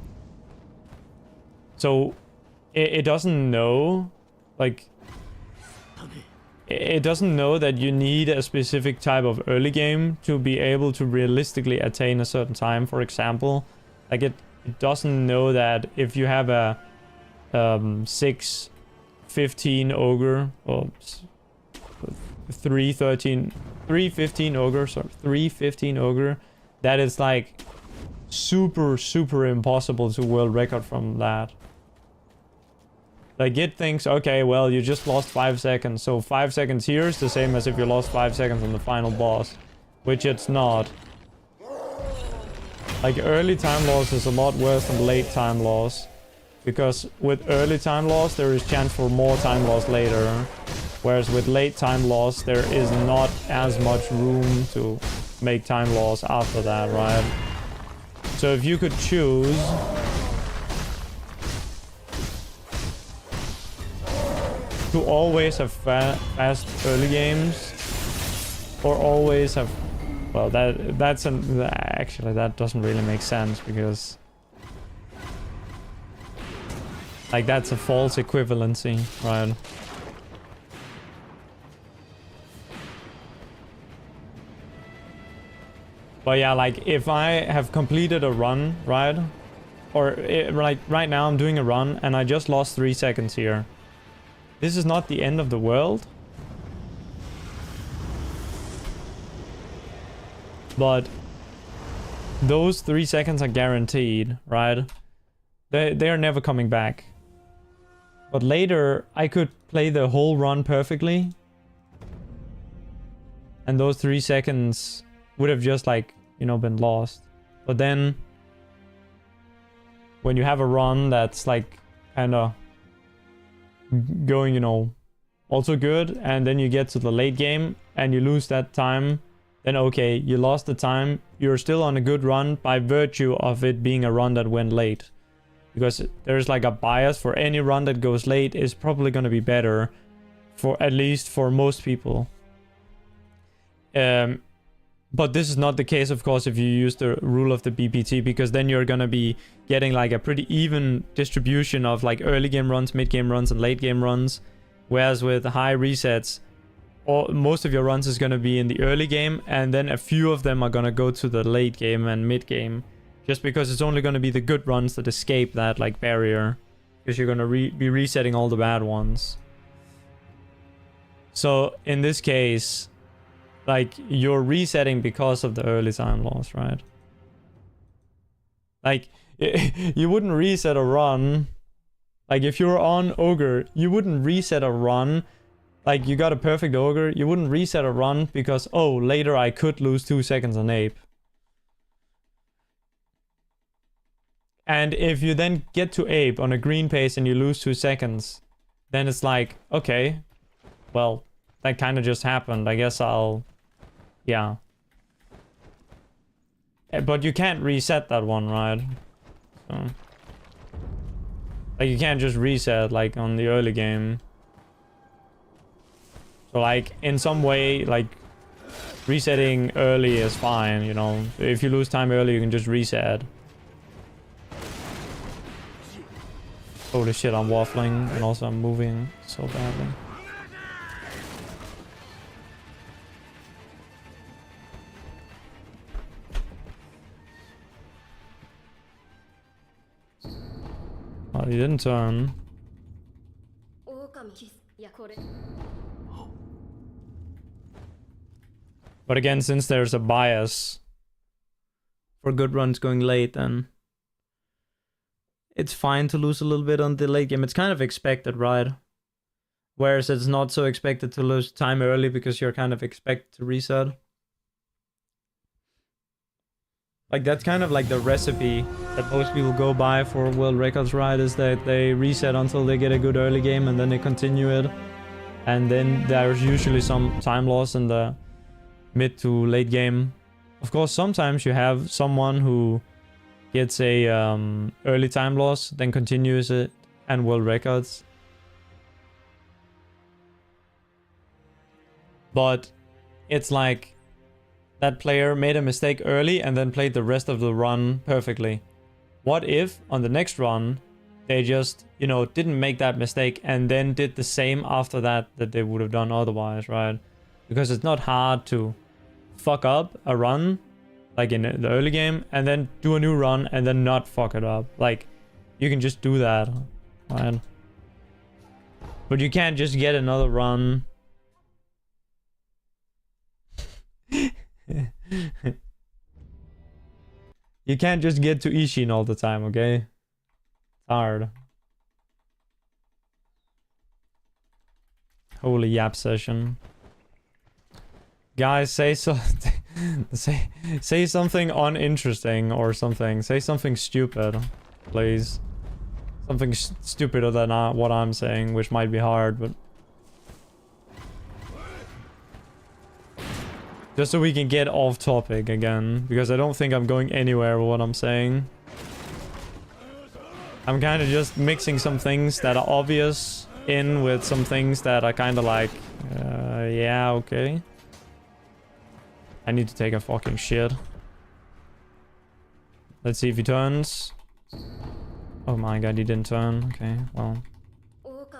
So it doesn't know, like it doesn't know that you need a specific type of early game to be able to realistically attain a certain time, for example. Like it doesn't know that if you have a 6-15 ogre or 3-15 ogre, sorry, 3-15 ogre, that is like super impossible to world record from that. Like it thinks, okay, well, you just lost 5 seconds, so 5 seconds here is the same as if you lost 5 seconds on the final boss, which it's not. Like early time loss is a lot worse than late time loss, because with early time loss there is chance for more time loss later, whereas with late time loss there is not as much room to make time loss after that, right? So if you could choose to always have fast early games, or always have, well, actually that doesn't really make sense, because like that's a false equivalency, right? But yeah, like if I have completed a run, right? Or like right now I'm doing a run and I just lost 3 seconds here. This is not the end of the world. But those 3 seconds are guaranteed, right? They are never coming back. But later I could play the whole run perfectly, and those 3 seconds would have just like, you know, been lost. But then when you have a run that's like kind of going, you know, also good, and then you get to the late game and you lose that time, then okay, you lost the time, you're still on a good run by virtue of it being a run that went late. Because there's like a bias for any run that goes late is probably going to be better, for at least for most people. But this is not the case, of course, if you use the rule of the BPT, because then you're going to be getting like a pretty even distribution of like early game runs, mid game runs, and late game runs. Whereas with high resets, most of your runs is going to be in the early game, and then a few of them are going to go to the late game and mid game. Just because it's only going to be the good runs that escape that like barrier, because you're going to be resetting all the bad ones. So in this case, like you're resetting because of the early time loss, right? Like you wouldn't reset a run. Like if you're on ogre, you wouldn't reset a run. Like you got a perfect ogre, you wouldn't reset a run because, oh, later I could lose 2 seconds on ape. And if you then get to ape on a green pace and you lose 2 seconds, then it's like, okay, well, that kind of just happened. I guess I'll, yeah. But you can't reset that one, right? So, like you can't just reset like on the early game. So like in some way, like resetting early is fine, you know. If you lose time early, you can just reset. Holy shit, I'm waffling, and also I'm moving so badly. Oh, he didn't turn. But again, since there's a bias for good runs going late, then it's fine to lose a little bit on the late game. It's kind of expected, right? Whereas it's not so expected to lose time early because you're kind of expected to reset. Like, that's kind of like the recipe that most people go by for world records, right? Is that they reset until they get a good early game and then they continue it. And then there's usually some time loss in the mid to late game. Of course, sometimes you have someone who gets a early time loss, then continues it, and world records. But it's like that player made a mistake early and then played the rest of the run perfectly. What if on the next run they just, you know, didn't make that mistake and then did the same after that they would have done otherwise, right? Because it's not hard to fuck up a run, like in the early game, and then do a new run and then not fuck it up. Like, you can just do that, right? But you can't just get another run. You can't just get to Ishin all the time, okay? It's hard. Holy yap session. Guys, say something. say something uninteresting or something. Say something stupid, please. Something stupider than what I'm saying, which might be hard, but just so we can get off topic again, because I don't think I'm going anywhere with what I'm saying. I'm kind of just mixing some things that are obvious in with some things that are kind of like, yeah, okay. I need to take a fucking shit. Let's see if he turns. Oh my god, he didn't turn. Okay, well,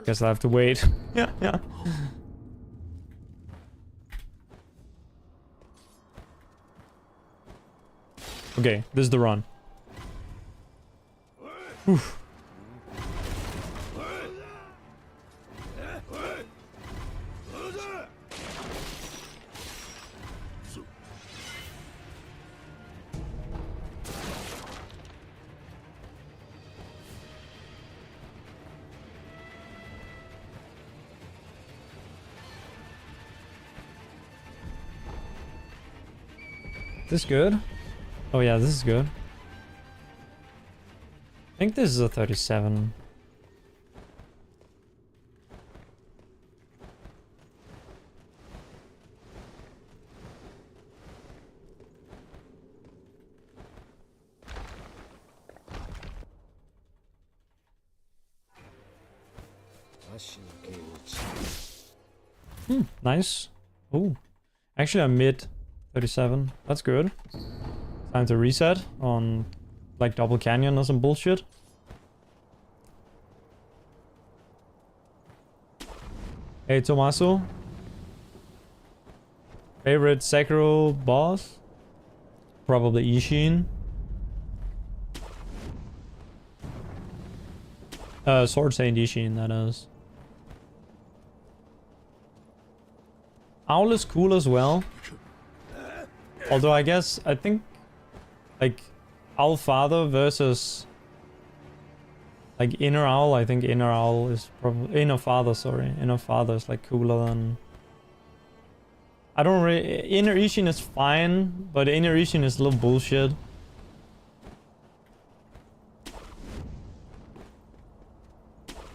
guess I have to wait. Yeah. Okay, this is the run. Oof. This good? Oh yeah, this is good. I think this is a 37. Nice. Oh, actually I'm mid 37. That's good. Time to reset on like double canyon or some bullshit. Hey Tommaso. Favorite Sekiro boss? Probably Ishin. Sword Saint Ishin, that is. Owl is cool as well. Although I think like Owl Father versus like Inner Owl, I think Inner Owl is probably Inner Father, sorry. Inner Father is like cooler than I don't really Inner Ishin is fine, but Inner Ishin is a little bullshit.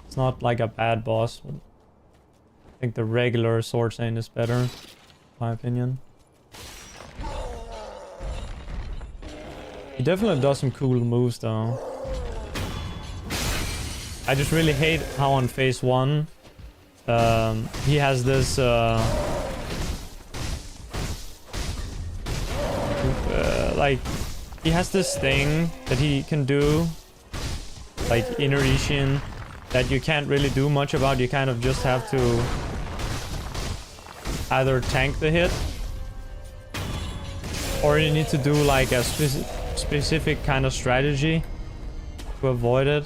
It's not like a bad boss, but I think the regular Sword Saint is better, in my opinion. He definitely does some cool moves though. I just really hate how on phase 1 he has this like he has this thing that he can do, like Inner Ishin, that you can't really do much about. You kind of just have to either tank the hit or you need to do like a specific kind of strategy to avoid it.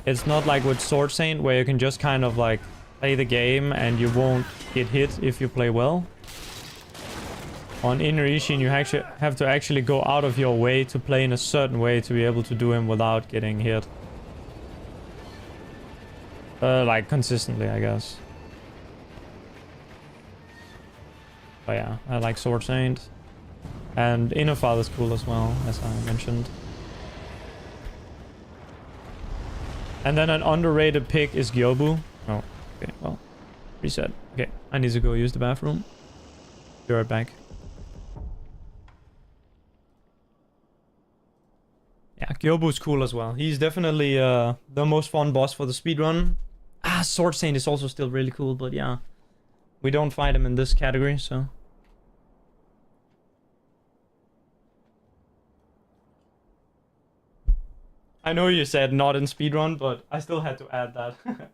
It's not like with Sword Saint where you can just kind of like play the game and you won't get hit if you play well. On Inner Ishin, you actually have to actually go out of your way to play in a certain way to be able to do him without getting hit. Like consistently, I guess. But yeah, I like Sword Saint. And Inner Father's cool as well, as I mentioned. And then an underrated pick is Gyobu. Oh, okay, well. Reset. Okay, I need to go use the bathroom. Be right back. Yeah, Gyobu's cool as well. He's definitely the most fun boss for the speedrun. Ah, Sword Saint is also still really cool, but yeah. We don't fight him in this category, so... I know you said not in speedrun, but I still had to add that.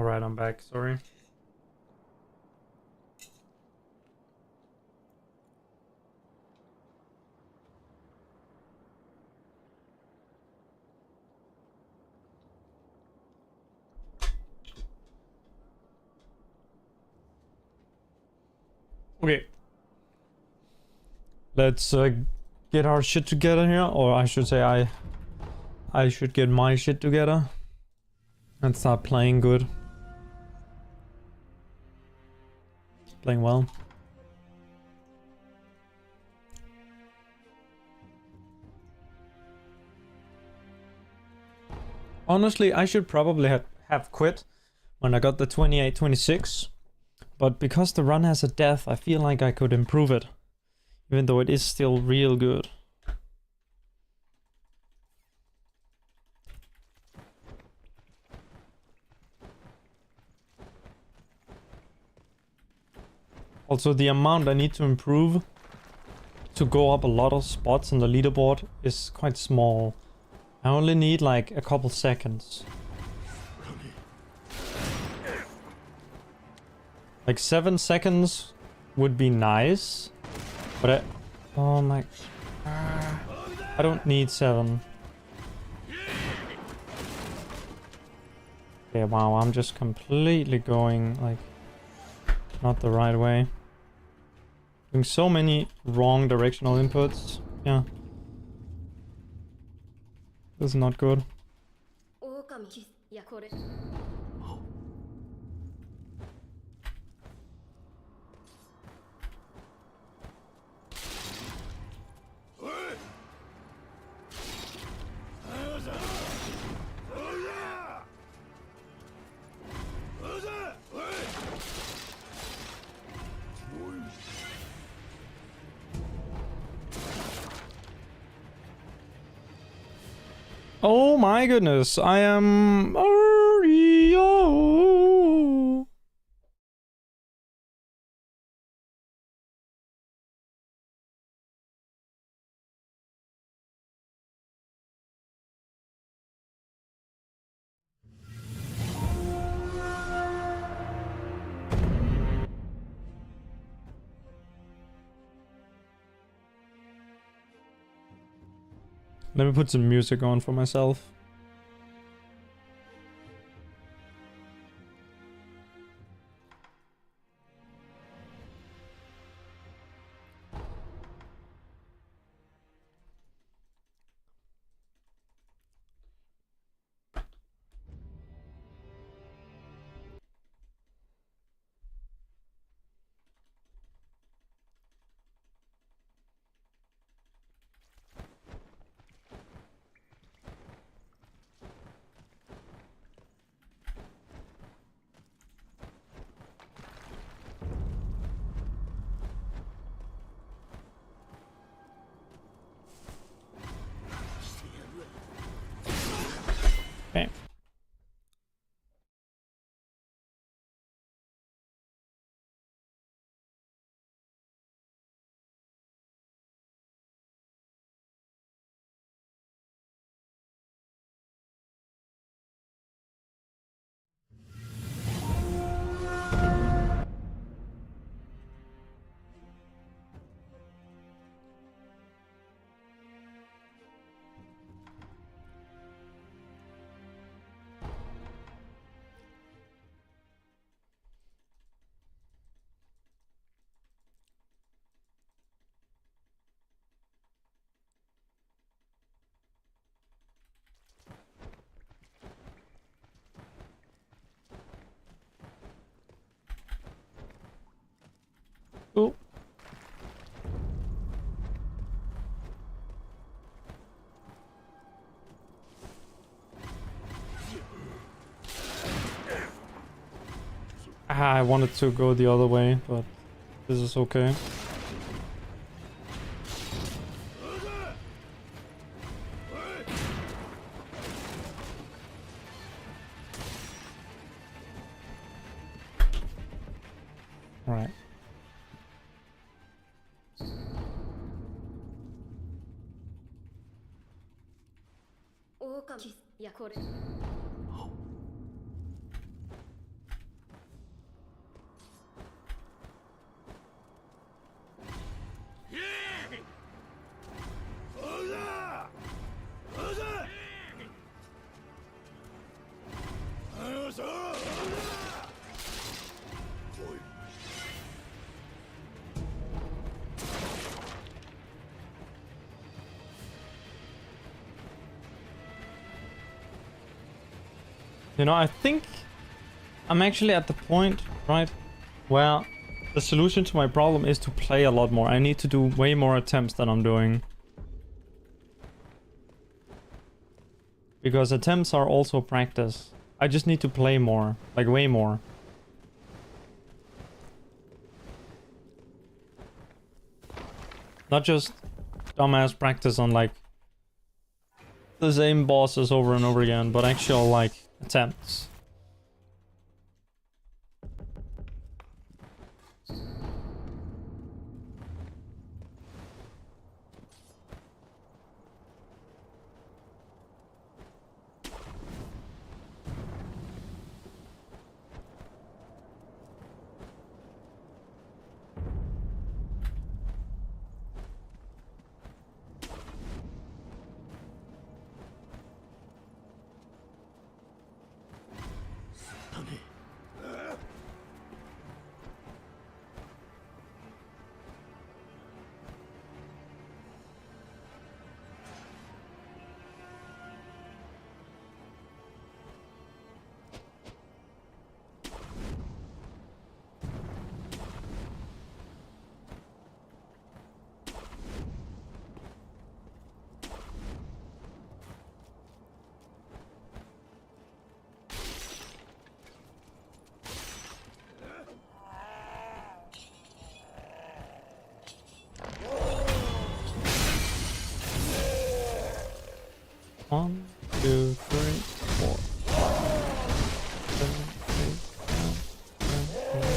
Alright, I'm back, sorry. Okay. Let's get our shit together here, or I should say I should get my shit together and start playing good. Playing well. Honestly, I should probably have quit when I got the 28-26, but because the run has a death, I feel like I could improve it, even though it is still real good. Also, the amount I need to improve to go up a lot of spots on the leaderboard is quite small. I only need like a couple seconds. Like 7 seconds would be nice, but oh my, I don't need 7. Okay, wow, I'm just completely going like not the right way. Doing so many wrong directional inputs. Yeah. This is not good. Oh my goodness, I am Mario. Let me put some music on for myself. Okay. Oh. I wanted to go the other way, but this is okay. Alright. You know, I think I'm actually at the point, right, where the solution to my problem is to play a lot more. I need to do way more attempts than I'm doing. Because attempts are also practice. I just need to play more, like way more. Not just dumbass practice on like the same bosses over and over again, but actual like attempts. One, two, three, four, 7, 8, 9, 10, 11.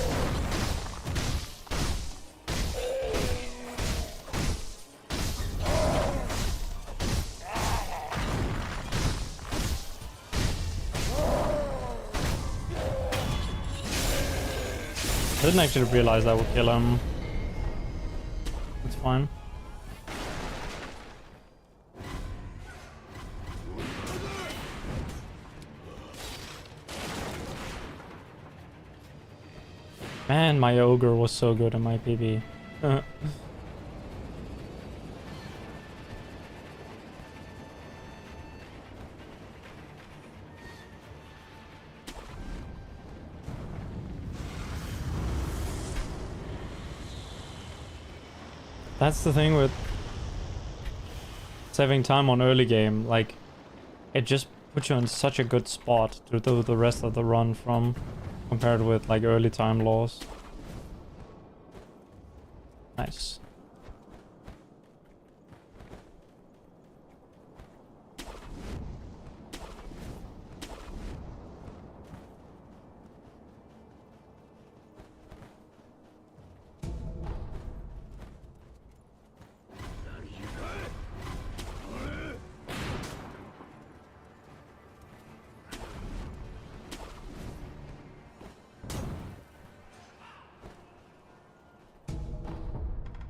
I didn't actually realize that would kill him. It's fine. Man, my ogre was so good in my PB. That's the thing with saving time on early game, like it just puts you in such a good spot to do the rest of the run from, compared with like early time loss. Nice.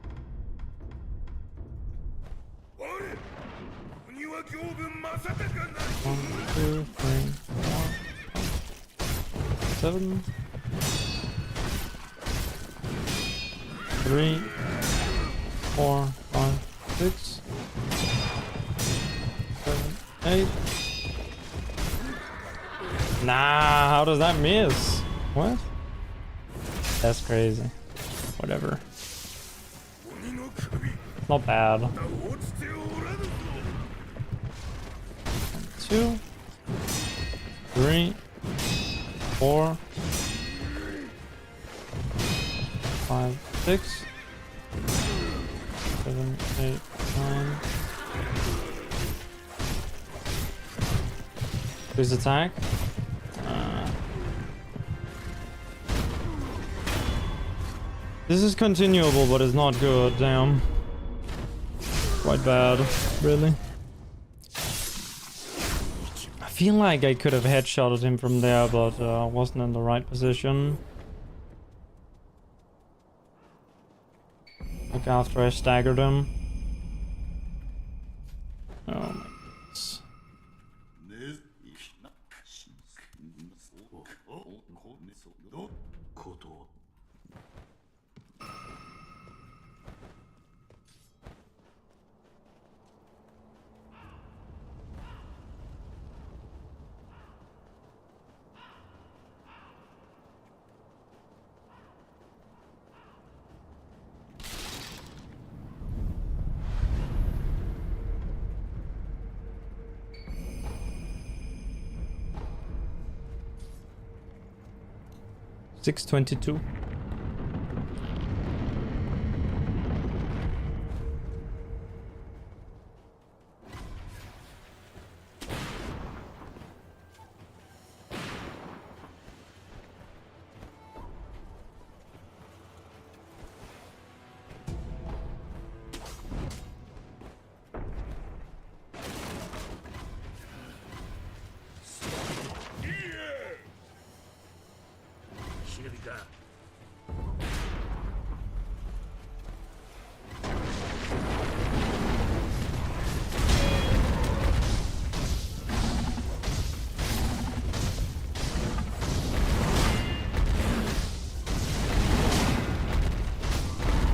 One, two, three, four, 7, 3, 4, 5, 6, 7, 8. Nah, how does that miss? What? That's crazy. Whatever. Not bad. 1, 2, 3, 4, 5, 6, 7, 8, 9. Please attack. This is continuable, but it's not good. Damn. Quite bad, really. I feel like I could have headshotted him from there, but I wasn't in the right position. Like after I staggered him. Oh my goodness. 622.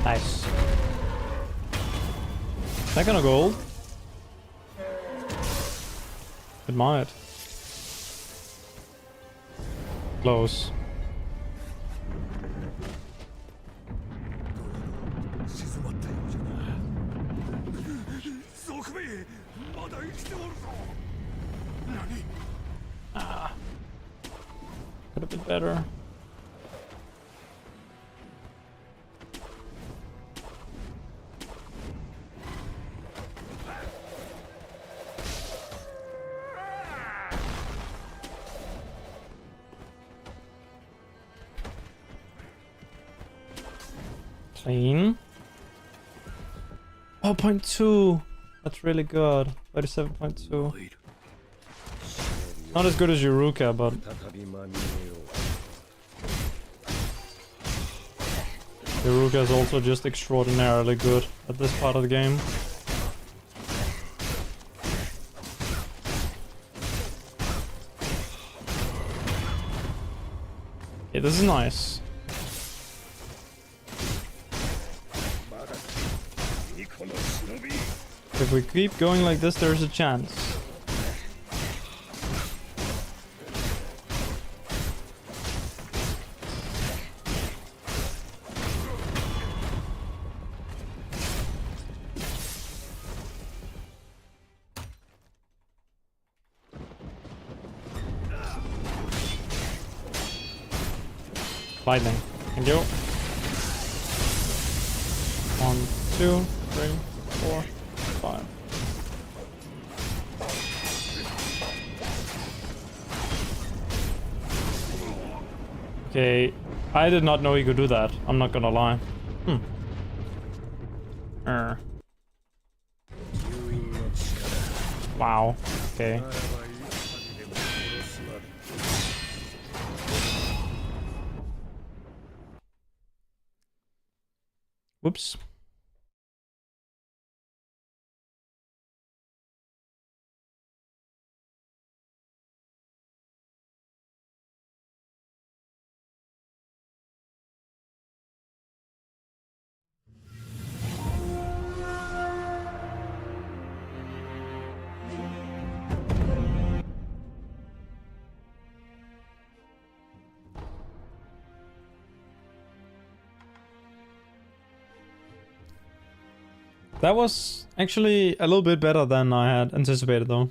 Nice. Is that gonna gold? It might. Close. Ah. Could have been better. Clean. 0.2. That's really good. 37.2. Not as good as Yuruka, but Yuruka is also just extraordinarily good at this part of the game. Yeah, this is nice. If we keep going like this, there's a chance. Lightning. Thank you. 1, 2, 3, 4, 5. Okay, I did not know you could do that. I'm not gonna lie. Wow. Okay. Whoops. That was actually a little bit better than I had anticipated, though.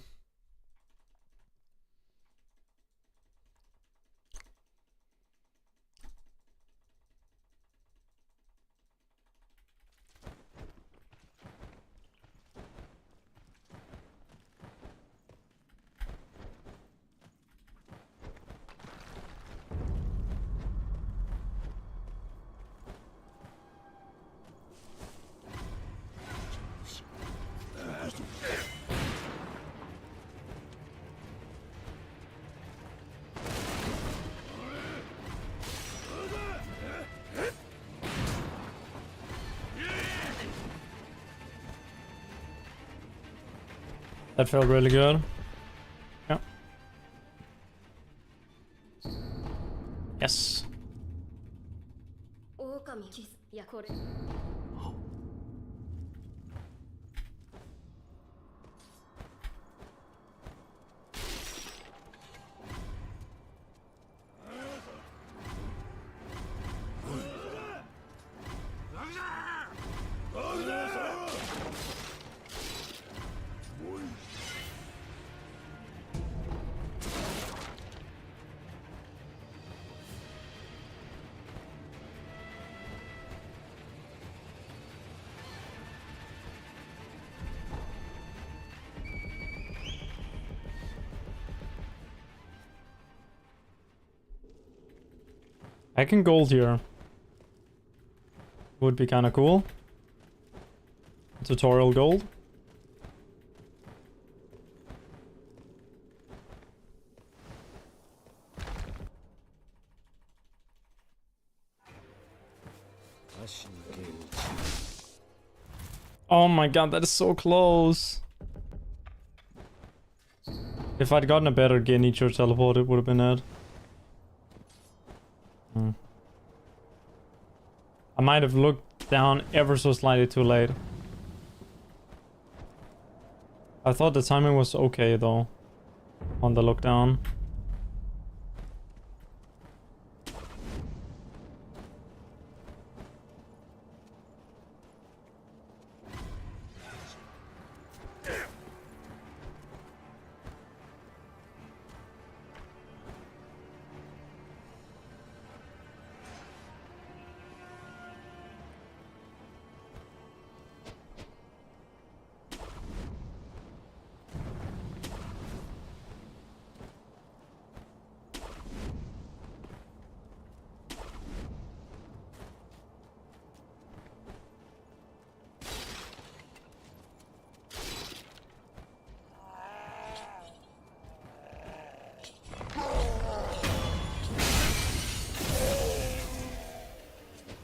That felt really good. Yeah. Yes. Hacking gold here would be kind of cool. Tutorial gold. Oh my god, that is so close. If I'd gotten a better Genichiro teleport, it would have been it. I might have looked down ever so slightly too late. I thought the timing was okay though, on the look down.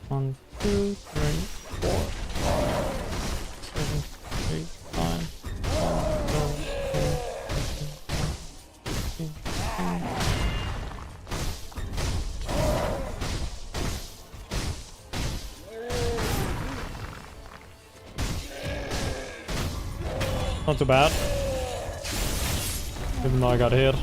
One, two, three, 4, 7, 8, 9, 10, 12, 13, 14. Not too bad. Even though I got hit.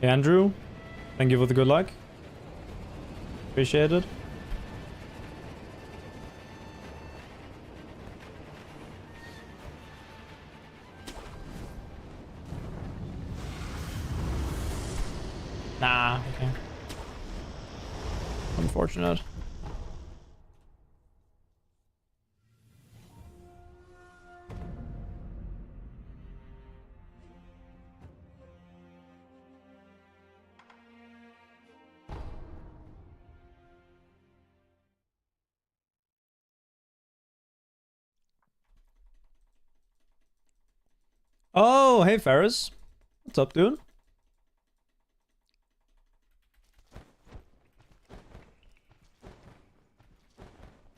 Hey Andrew, thank you for the good luck. Appreciate it. Nah, okay. Unfortunate. Oh, hey Ferris. What's up, dude?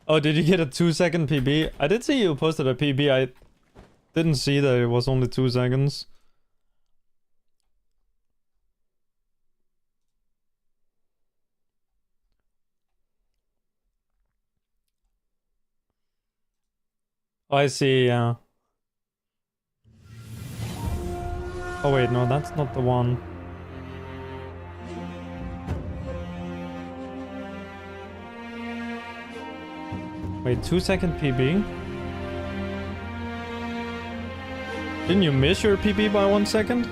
Oh, did you get a 2-second PB? I did see you posted a PB. I didn't see that it was only 2 seconds. Oh, I see, yeah. Oh wait, no, that's not the one. Wait, 2-second PB? Didn't you miss your PB by 1 second?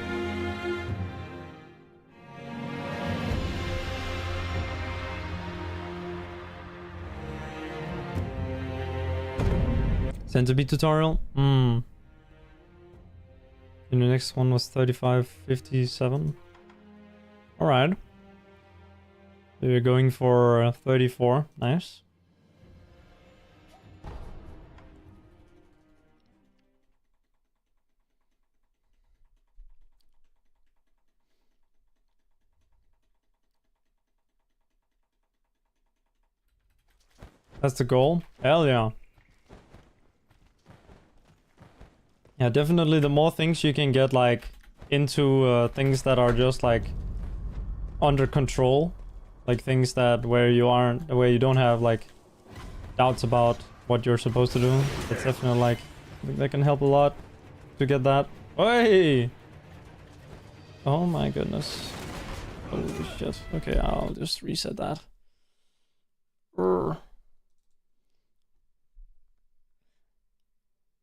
Centipede tutorial? And the next one was 35.57. Alright. So we're going for 34. Nice. That's the goal? Hell yeah. Yeah, definitely the more things you can get like into things that are just like under control, like things that where you don't have like doubts about what you're supposed to do. It's definitely like I think that can help a lot to get that. Hey! Oh my goodness. Holy shit. Okay, I'll just reset that. Urgh.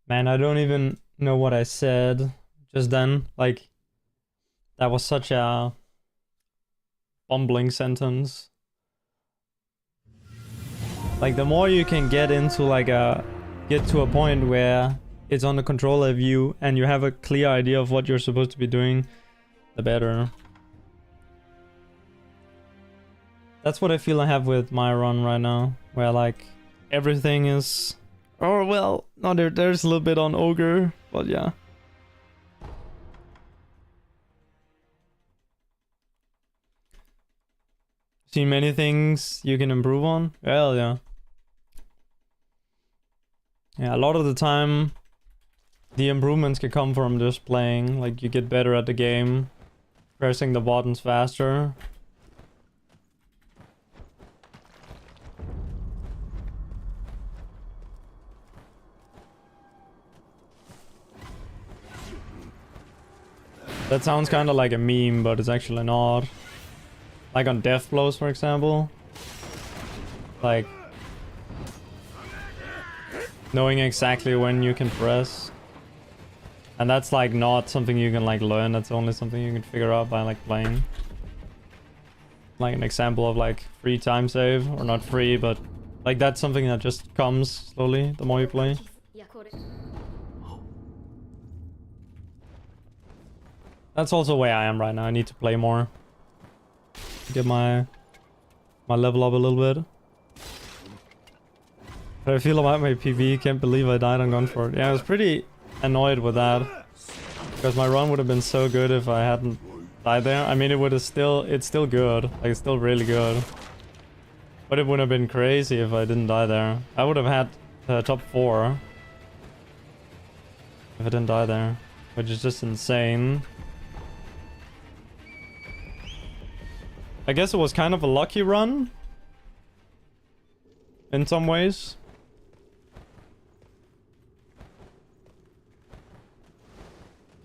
Man, I don't even know what I said just then. Like, that was such a bumbling sentence. Like the more you can get into like get to a point where it's under control of you and you have a clear idea of what you're supposed to be doing, the better. That's what I feel I have with my run right now, where like everything is, oh well, no, there's a little bit on ogre, but yeah. Seen many things you can improve on? Well, yeah. Yeah, a lot of the time the improvements can come from just playing. Like you get better at the game, pressing the buttons faster. That sounds kind of like a meme, but it's actually not. Like on death blows, for example. Like knowing exactly when you can press. And that's like not something you can like learn, that's only something you can figure out by like playing. Like an example of like free time save, or not free, but like that's something that just comes slowly the more you play. That's also where I am right now. I need to play more. Get my level up a little bit. But I feel about my PB, can't believe I died on Gunford. Yeah, I was pretty annoyed with that. Because my run would have been so good if I hadn't died there. I mean, it would have still, it's still good. Like, it's still really good. But it would have been crazy if I didn't die there. I would have had top 4. If I didn't die there. Which is just insane. I guess it was kind of a lucky run. In some ways.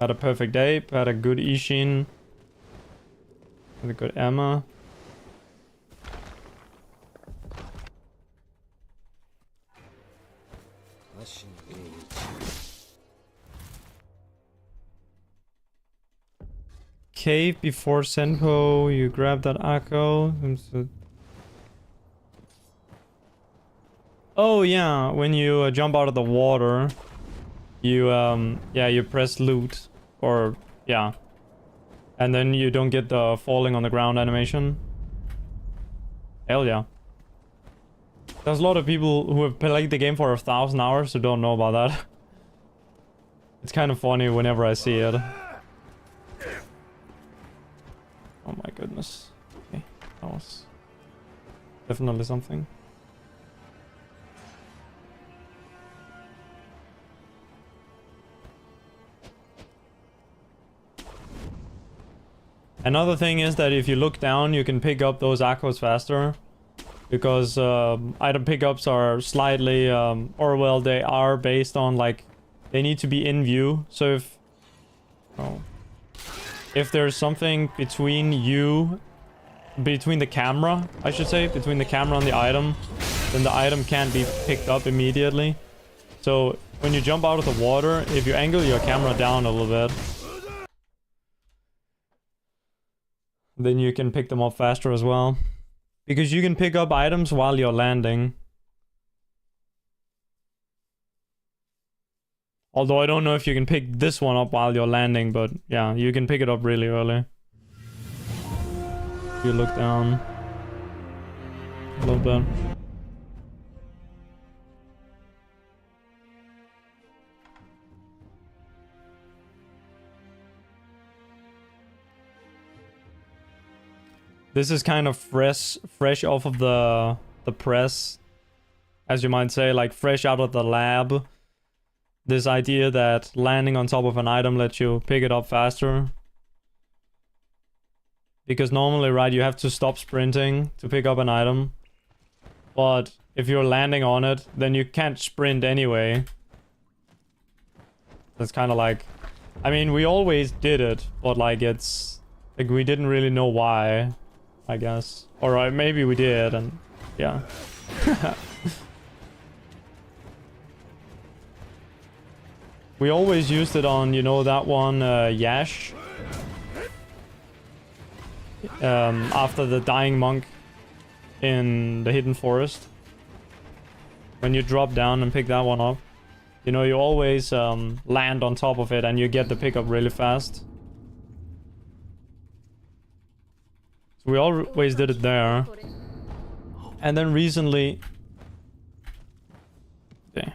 Had a perfect ape, had a good Ishin. Had a good Emma. Cave before Senpo, you grab that Akko. Oh yeah, when you jump out of the water, you yeah, you press loot, or yeah, and then you don't get the falling on the ground animation. Hell yeah. There's a lot of people who have played the game for 1,000 hours who don't know about that. It's kind of funny whenever I see it. Oh my goodness. Okay, that was definitely something. Another thing is that if you look down, you can pick up those Akkos faster. Because item pickups are slightly, or well, they are based on like, they need to be in view. So if, oh, if there's something between you, between the camera, I should say, between the camera and the item, then the item can't be picked up immediately. So when you jump out of the water, if you angle your camera down a little bit, then you can pick them up faster as well. Because you can pick up items while you're landing. Although I don't know if you can pick this one up while you're landing, but yeah, you can pick it up really early. If you look down a little bit. This is kind of fresh off of the press, as you might say, like fresh out of the lab. This idea that landing on top of an item lets you pick it up faster. Because normally, right, you have to stop sprinting to pick up an item. But if you're landing on it, then you can't sprint anyway. That's kind of like... I mean, we always did it, but like it's... like we didn't really know why, I guess. Or maybe we did, and yeah. We always used it on, you know, that one, Yash. After the dying monk in the hidden forest. when you drop down and pick that one up, you know, you always land on top of it and you get the pickup really fast. So we always did it there. And then recently... Okay.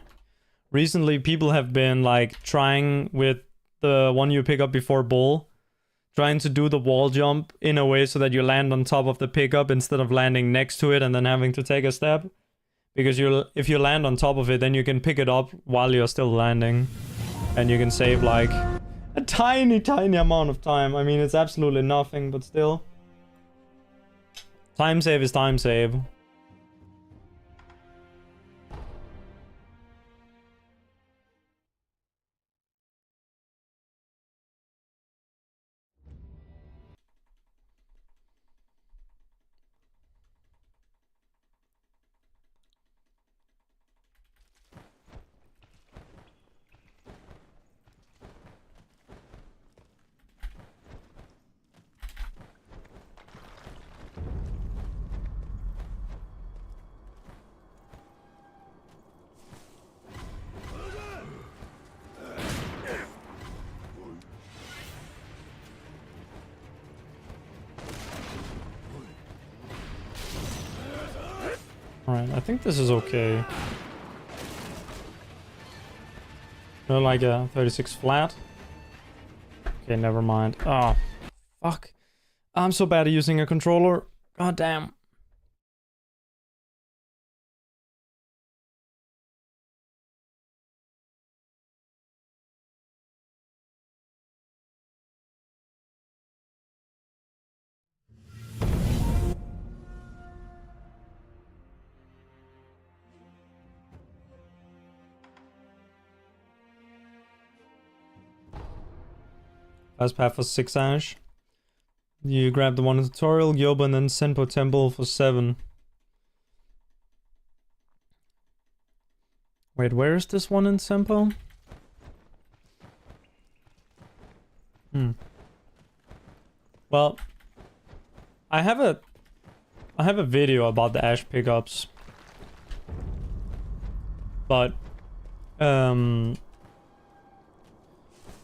Recently people have been like trying with the one you pick up before bull, trying to do the wall jump in a way so that you land on top of the pickup instead of landing next to it and then having to take a step. Because if you land on top of it, then you can pick it up while you're still landing. And you can save like a tiny, tiny amount of time. I mean, it's absolutely nothing, but still. Time save is time save. Alright, I think this is okay. No, like a 36 flat. Okay, never mind. Oh, fuck. I'm so bad at using a controller. God damn. Fast path for 6 ash. You grab the one in the tutorial, Yoba, and then Senpo Temple for 7. Wait, where is this one in Senpo? Well, I have a video about the ash pickups. But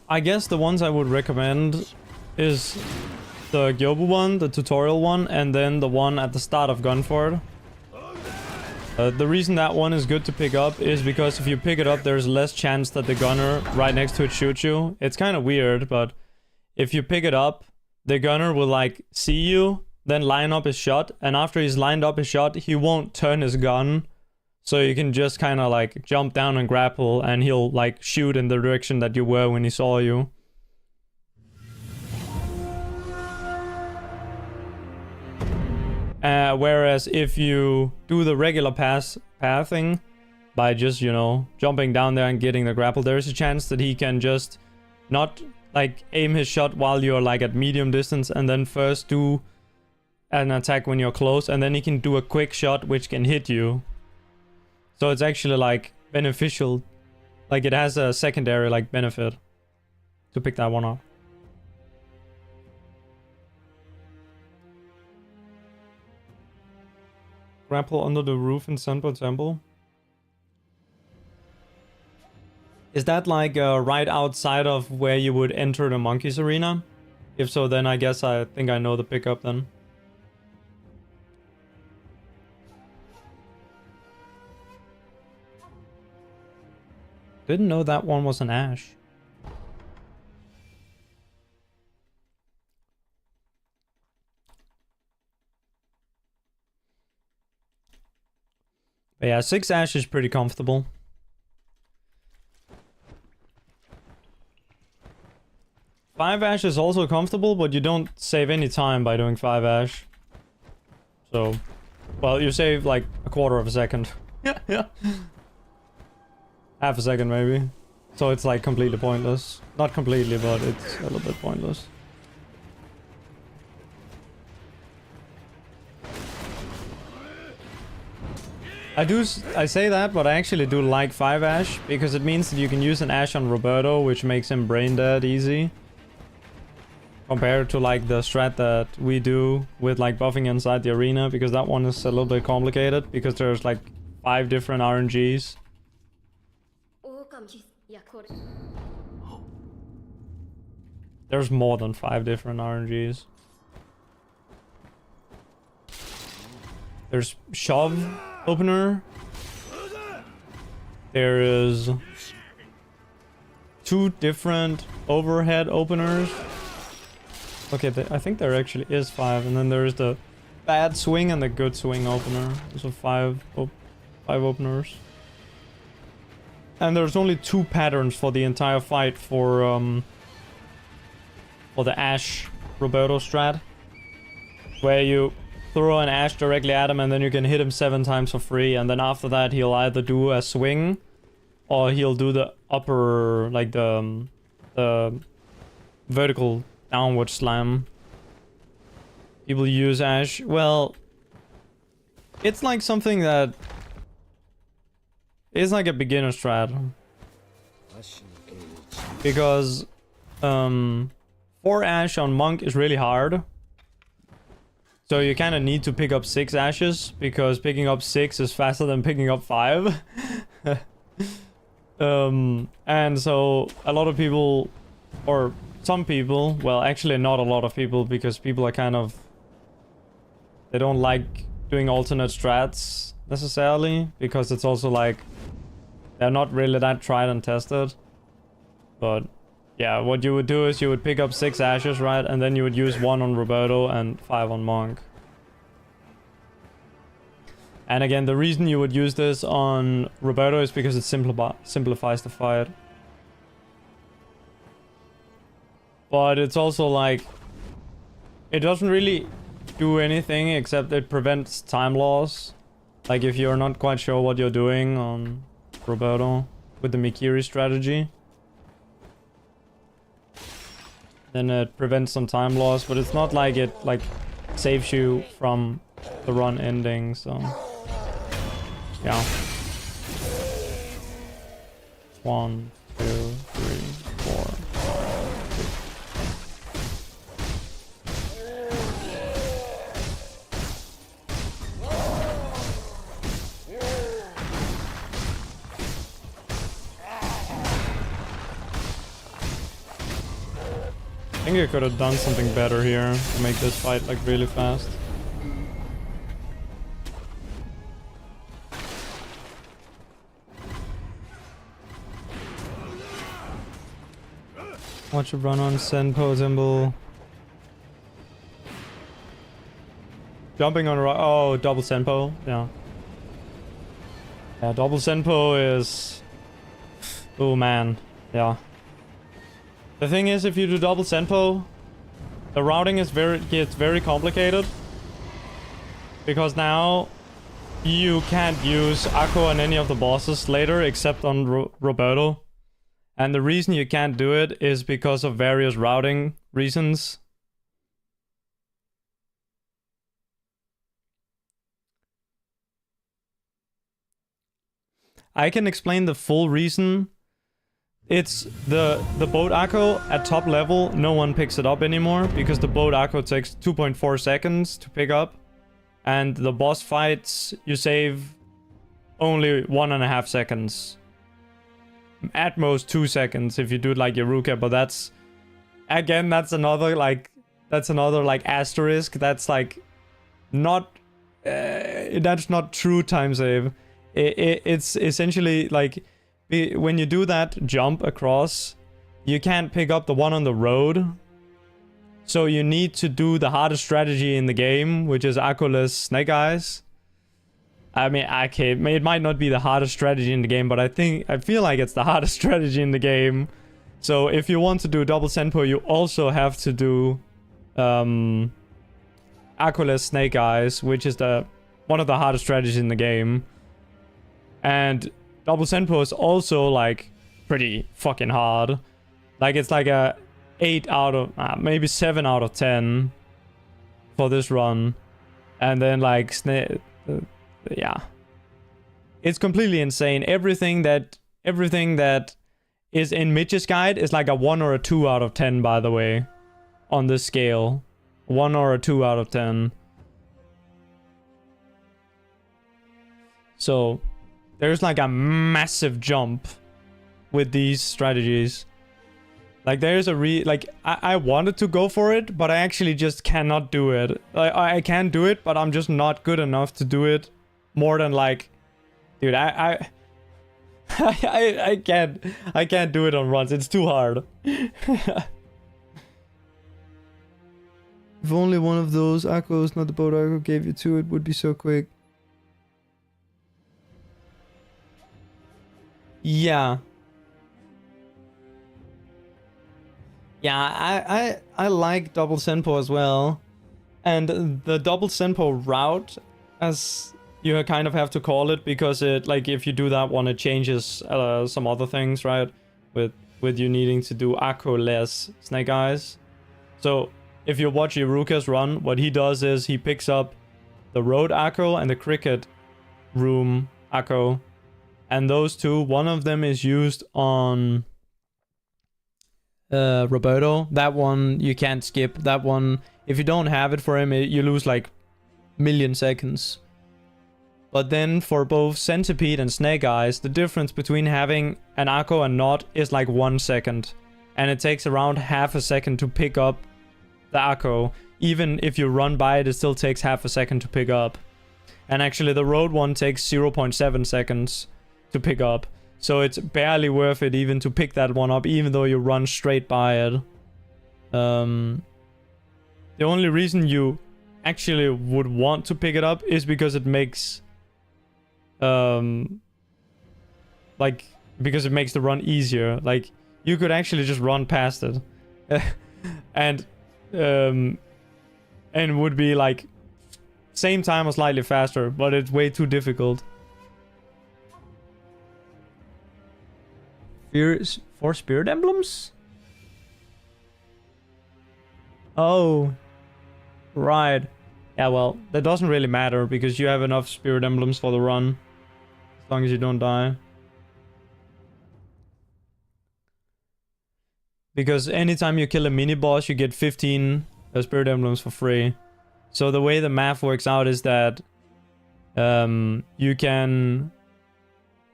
I guess the ones I would recommend is the Gyobu one, the tutorial one, and then the one at the start of Gunford. The reason that one is good to pick up is because if you pick it up, there's less chance that the gunner right next to it shoots you. It's kind of weird, but if you pick it up, the gunner will like see you, then line up his shot, and after he's lined up his shot, he won't turn his gun. So you can just kind of like jump down and grapple and he'll like shoot in the direction that you were when he saw you. Whereas if you do the regular pathing by just, you know, jumping down there and getting the grapple, there is a chance that he can just not like aim his shot while you're like at medium distance and then first do an attack when you're close, and then he can do a quick shot which can hit you. So it's actually like beneficial, like it has a secondary like benefit to pick that one up. Grapple under the roof in Senpo Temple. Is that like right outside of where you would enter the monkeys arena? If so, then I guess I think I know the pickup then. Didn't know that one was an ash. But yeah, 6 ash is pretty comfortable. Five ash is also comfortable, but you don't save any time by doing 5 ash. So, well, you save like a quarter of a second. Yeah. Half a second maybe. So it's like completely pointless. Not completely, but it's a little bit pointless. I say that, but I actually do like 5 ash, because it means that you can use an ash on Roberto, which makes him brain dead easy. Compared to like the strat that we do with like buffing inside the arena, because that one is a little bit complicated, because there's like 5 different RNGs. There's more than 5 different RNGs. There's shove opener. There is 2 different overhead openers. Okay, I think there actually is 5, and then there is the bad swing and the good swing opener. So 5 openers. And there's only 2 patterns for the entire fight for the Ash Roberto strat, where you throw an Ash directly at him and then you can hit him 7 times for free, and then after that he'll either do a swing or he'll do the upper, like the vertical downward slam. People use Ash. Well, it's like something that is like a beginner strat, because 4 Ash on Monk is really hard. So you kind of need to pick up 6 Ashes, because picking up 6 is faster than picking up 5. And so a lot of people, or some people, well, actually not a lot of people, because people are kind of, they don't like doing alternate strats necessarily, because it's also like they're not really that tried and tested. But yeah, what you would do is you would pick up 6 Ashes, right? And then you would use 1 on Roberto and 5 on Monk. And again, the reason you would use this on Roberto is because it simplifies the fight. But it's also like, it doesn't really do anything except it prevents time loss. Like if you're not quite sure what you're doing on Roberto with the Mikiri strategy, then it prevents some time loss, but it's not like it like saves you from the run ending, so yeah. 1, 2, 3, 4, 5, 6. I think I could have done something better here to make this fight like really fast. Watch a run on Senpo symbol. Jumping on a rock. Oh, double Senpo. Yeah. Yeah, double Senpo is... Oh man. Yeah. The thing is, if you do double Senpo, the routing is gets very complicated. Because now you can't use Akko on any of the bosses later except on Roberto. And the reason you can't do it is because of various routing reasons. I can explain the full reason. It's the boat Akko at top level, no one picks it up anymore because the boat Akko takes 2.4 seconds to pick up. And the boss fights, you save only 1.5 seconds. At most 2 seconds if you do it like Yoruka, but that's... Again, that's another like asterisk. That's like not... that's not true time save. It's essentially like... When you do that jump across, you can't pick up the one on the road. So you need to do the hardest strategy in the game, which is Akko-less Snake Eyes. I mean, okay, it might not be the hardest strategy in the game, but I feel like it's the hardest strategy in the game. So if you want to do double Senpo, you also have to do Akko-less Snake Eyes, which is one of the hardest strategies in the game. And double Senpo is also like pretty fucking hard. Like it's like a 8 out of maybe 7 out of 10 for this run. And then like yeah, it's completely insane. Everything that is in Mitch's guide is like a 1 or a 2 out of 10, by the way, on this scale. 1 or a 2 out of 10. So there's like a massive jump with these strategies. Like there's a I wanted to go for it, but I actually just cannot do it. I can do it, but I'm just not good enough to do it more than like, dude, I can't do it on runs. It's too hard. If only one of those Akos, not the boat Akko, gave you two, it would be so quick. Yeah. Yeah, I like double Senpo as well. And the double Senpo route, as you kind of have to call it, because it, like, if you do that one, it changes some other things, right? With you needing to do Akko less Snake Eyes. So if you watch Iruka's run, what he does is he picks up the road Akko and the cricket room Akko. And those two, one of them is used on Roberto. That one you can't skip. That one, if you don't have it for him, you lose like million seconds. But then for both Centipede and Snake Eyes, the difference between having an Akko and not is like 1 second. And it takes around half a second to pick up the Akko. Even if you run by it, it still takes half a second to pick up. And actually the road one takes 0.7 seconds to pick up. So it's barely worth it even to pick that one up, even though you run straight by it. The only reason you actually would want to pick it up is because it makes... because it makes the run easier. Like, you could actually just run past it. and would be like... same time or slightly faster, but it's way too difficult. For spirit emblems? Oh. Right. Yeah, well, that doesn't really matter because you have enough spirit emblems for the run. As long as you don't die. Because anytime you kill a mini-boss, you get 15 spirit emblems for free. So the way the math works out is that you can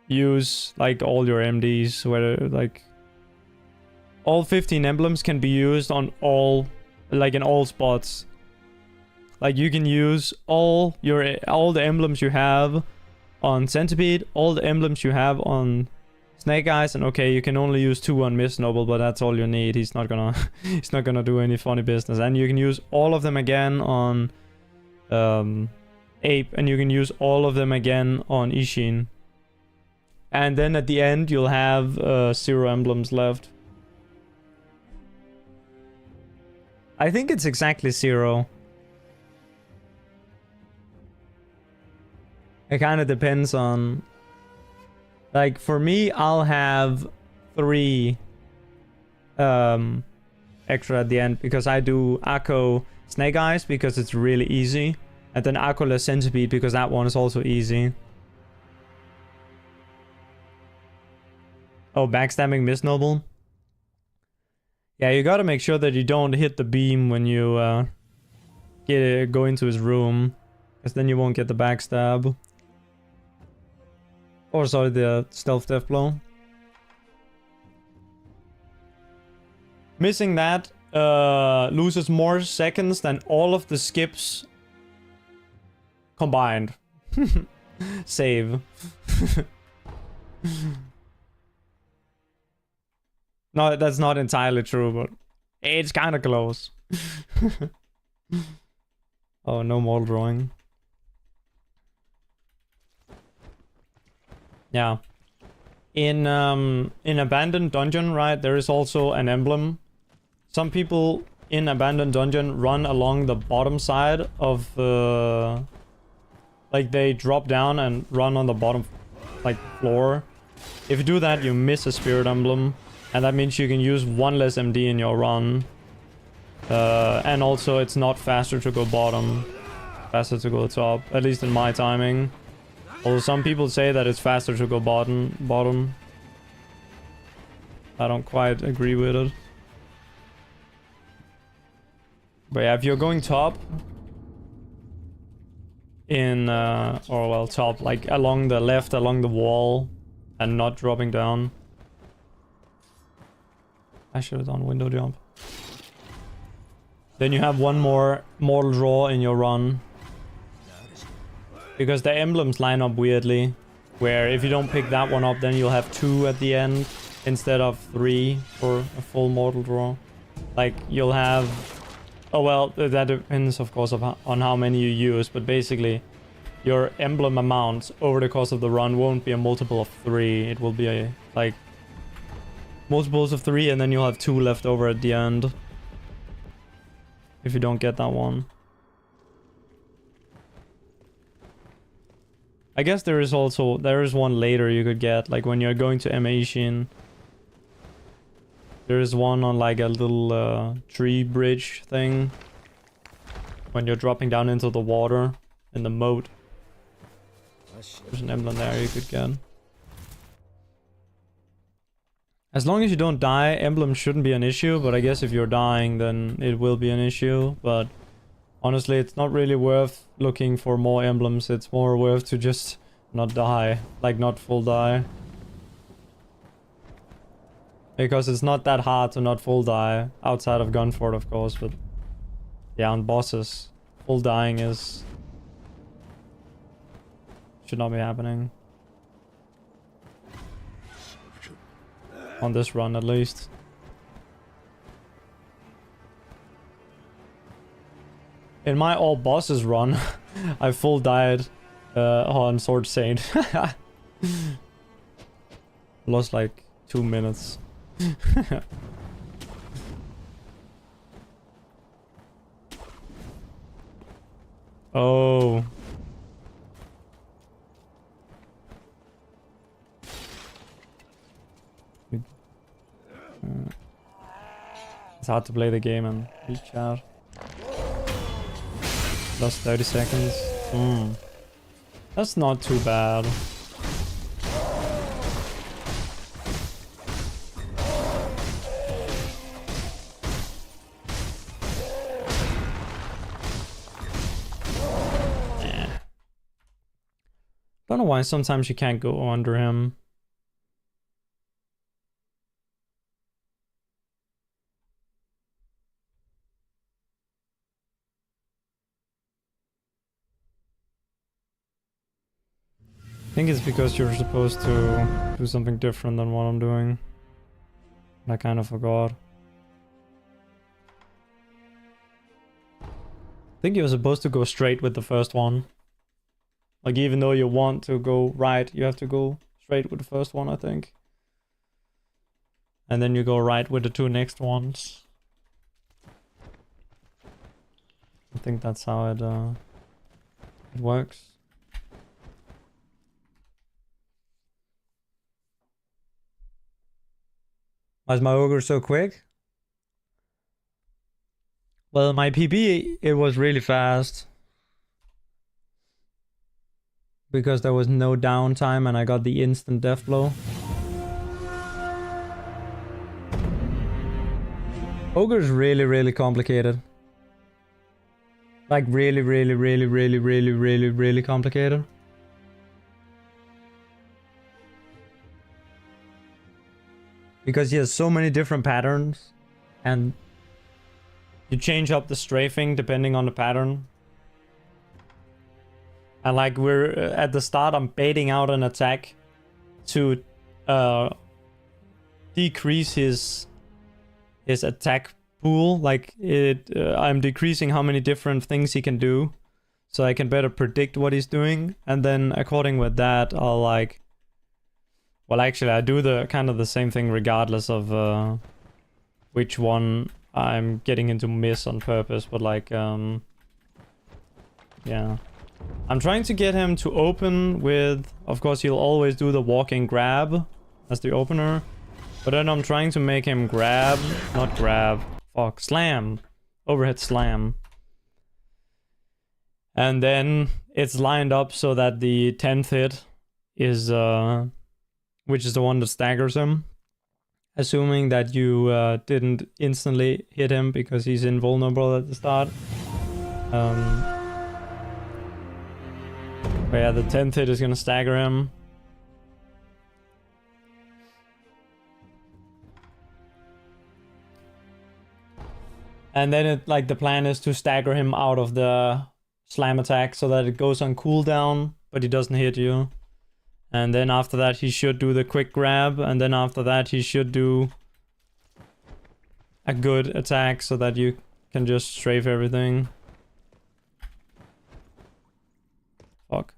use like all your MDs, whether like all 15 emblems can be used on all, like in all spots. Like you can use all the emblems you have on Centipede, all the emblems you have on Snake Eyes, and okay, you can only use 2 on Miss Noble, but that's all you need. He's not gonna do any funny business. And you can use all of them again on Ape, and you can use all of them again on Ishin. And then at the end, you'll have 0 emblems left. I think it's exactly 0. It kind of depends on... Like, for me, I'll have 3 extra at the end, because I do Akko Snake Eyes, because it's really easy. And then Akko less Centipede, because that one is also easy. Oh, backstabbing Miss Noble? Yeah, you gotta make sure that you don't hit the beam when you go into his room. Because then you won't get the backstab. Or sorry, the stealth death blow. Missing that loses more seconds than all of the skips combined. Save. No, that's not entirely true, but it's kind of close. Oh, no model drawing. Yeah. In Abandoned Dungeon, right, there is also an emblem. Some people in Abandoned Dungeon run along the bottom side of the... Like, they drop down and run on the bottom, like, floor. If you do that, you miss a spirit emblem. And that means you can use 1 less MD in your run. And also, it's not faster to go bottom. Faster to go top. At least in my timing. Although some people say that it's faster to go bottom. I don't quite agree with it. But yeah, if you're going top... in, or well, top, like along the left, along the wall, and not dropping down. I should have done window jump. Then you have one more mortal draw in your run. Because the emblems line up weirdly, where if you don't pick that one up, then you'll have 2 at the end instead of 3 for a full mortal draw. Like, you'll have... Oh, well, that depends, of course, on how many you use, but basically, your emblem amount over the course of the run won't be a multiple of 3. It will be a, like, multiples of 3, and then you'll have 2 left over at the end. If you don't get that one. I guess there is one later you could get, like when you're going to M18. There is one on like a little tree bridge thing. When you're dropping down into the water in the moat. There's an emblem there you could get. As long as you don't die, emblems shouldn't be an issue, but I guess if you're dying, then it will be an issue. But honestly, it's not really worth looking for more emblems. It's more worth to just not die. Like, not full die. Because it's not that hard to not full die. Outside of Gunfort, of course, but... yeah, on bosses, full dying is... should not be happening. On this run, at least. In my all bosses run, I full died on Sword Saint. Lost like 2 minutes. Oh. It's hard to play the game and read chat. Lost 30 seconds. That's not too bad. Don't know why sometimes you can't go under him. I think it's because you're supposed to do something different than what I'm doing. I kind of forgot. I think you're supposed to go straight with the first one. Like, even though you want to go right, you have to go straight with the first one, I think. And then you go right with the 2 next ones. I think that's how it works. Why is my ogre so quick? Well, my PB, it was really fast. Because there was no downtime and I got the instant death blow. Ogre's really, really complicated. Like really, really, really, really, really, really, really complicated. Because he has so many different patterns, and you change up the strafing depending on the pattern. And like we're at the start, I'm baiting out an attack to decrease his attack pool. Like I'm decreasing how many different things he can do, so I can better predict what he's doing. And then according with that, I'll like. Well, actually, I do the kind of the same thing regardless of which one I'm getting into miss on purpose. But like, yeah, I'm trying to get him to open with. Of course, he'll always do the walking grab as the opener, but then I'm trying to make him grab, not grab. Fuck, slam, overhead slam, and then it's lined up so that the 10th hit is which is the one that staggers him. Assuming that you didn't instantly hit him because he's invulnerable at the start. But yeah, the 10th hit is gonna stagger him. And then it, like, the plan is to stagger him out of the slam attack so that it goes on cooldown, but he doesn't hit you. And then after that he should do the quick grab, and then after that he should do a good attack so that you can just strafe everything. Fuck.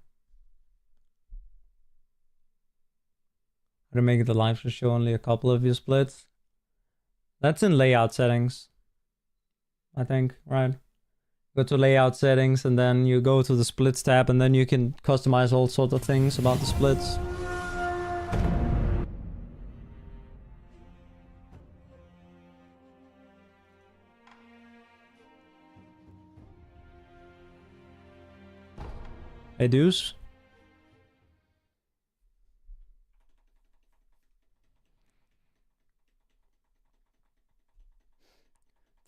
To make the live show only a couple of your splits. That's in layout settings, I think, right? Go to layout settings and then you go to the splits tab and then you can customize all sorts of things about the splits. Hey, Deuce.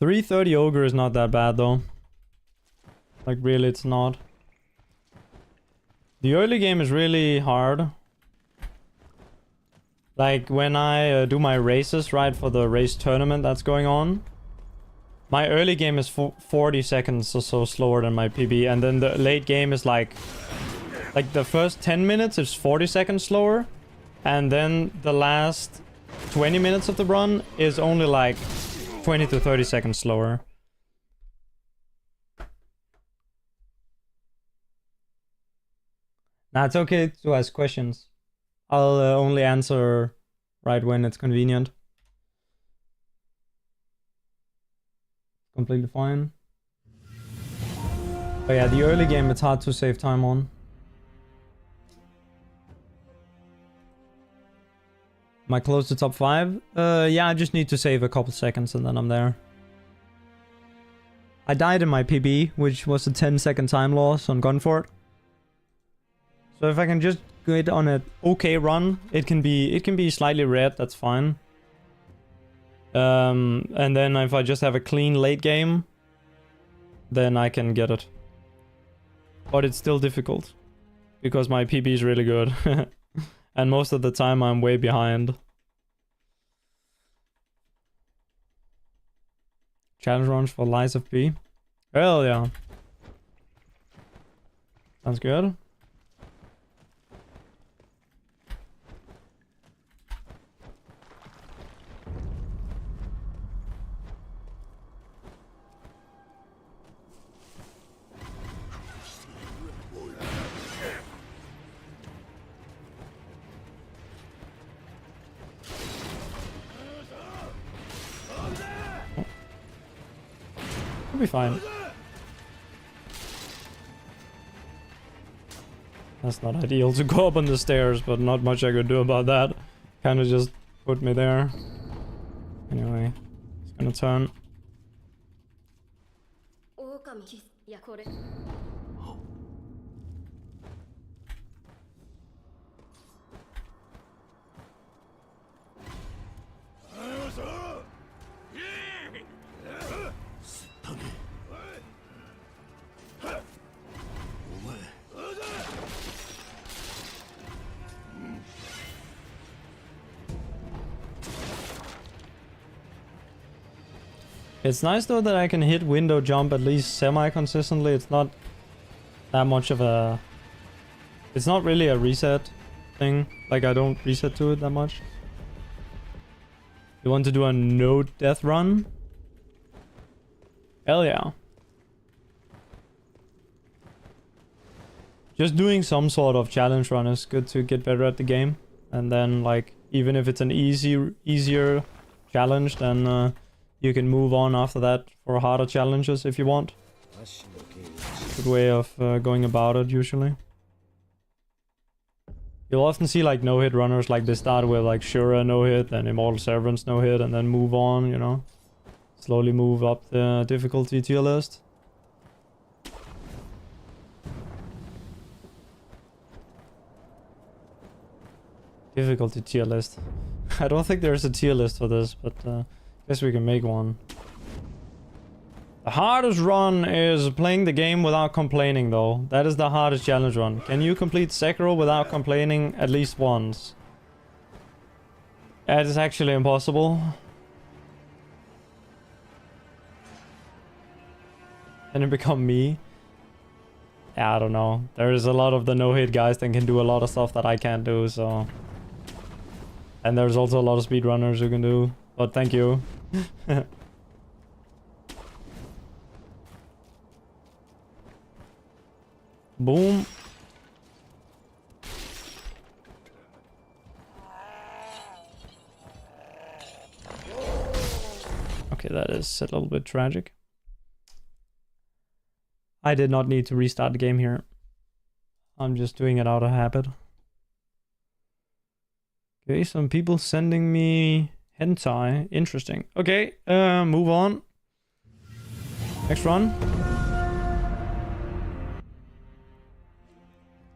$330 Ogre is not that bad though. Like, really, it's not. The early game is really hard. Like, when I do my races, right, for the race tournament that's going on, my early game is 40 seconds or so slower than my PB, and then the late game is like the first 10 minutes is 40 seconds slower, and then the last 20 minutes of the run is only like 20 to 30 seconds slower. Nah, it's okay to ask questions. I'll only answer right when it's convenient. Completely fine. But yeah, the early game it's hard to save time on. Am I close to top 5? Yeah, I just need to save a couple seconds and then I'm there. I died in my PB, which was a 10-second time loss on Gunfort. So if I can just get on an okay run, it can be slightly red, that's fine. And then if I just have a clean late game, then I can get it. But it's still difficult because my PB is really good. And most of the time I'm way behind. Challenge runs for Lies of P. Hell yeah. Sounds good. We'll be fine. That's not ideal to go up on the stairs, but not much I could do about that. Kind of just put me there. Anyway, it's gonna turn. It's nice though that I can hit window jump at least semi-consistently. It's not that much of a... It's not really a reset thing. Like, I don't reset to it that much. You want to do a no death run? Hell yeah. Just doing some sort of challenge run is good to get better at the game. And then, like, even if it's an easier challenge, then you can move on after that for harder challenges if you want. Good way of going about it, usually. You'll often see, like, no-hit runners, like, they start with, like, Shura no-hit, then Immortal Severance no-hit, and then move on, you know? Slowly move up the difficulty tier list. Difficulty tier list. I don't think there's a tier list for this, but guess we can make one. The hardest run is playing the game without complaining, though. That is the hardest challenge run. Can you complete Sekiro without complaining at least once? That is actually impossible. Can it become me? Yeah, I don't know. There is a lot of the no-hit guys that can do a lot of stuff that I can't do, so... And there's also a lot of speedrunners who can do. But thank you. Boom. Okay, that is a little bit tragic. I did not need to restart the game here. I'm just doing it out of habit. Okay, some people sending me hentai. Interesting. Okay, move on. Next run.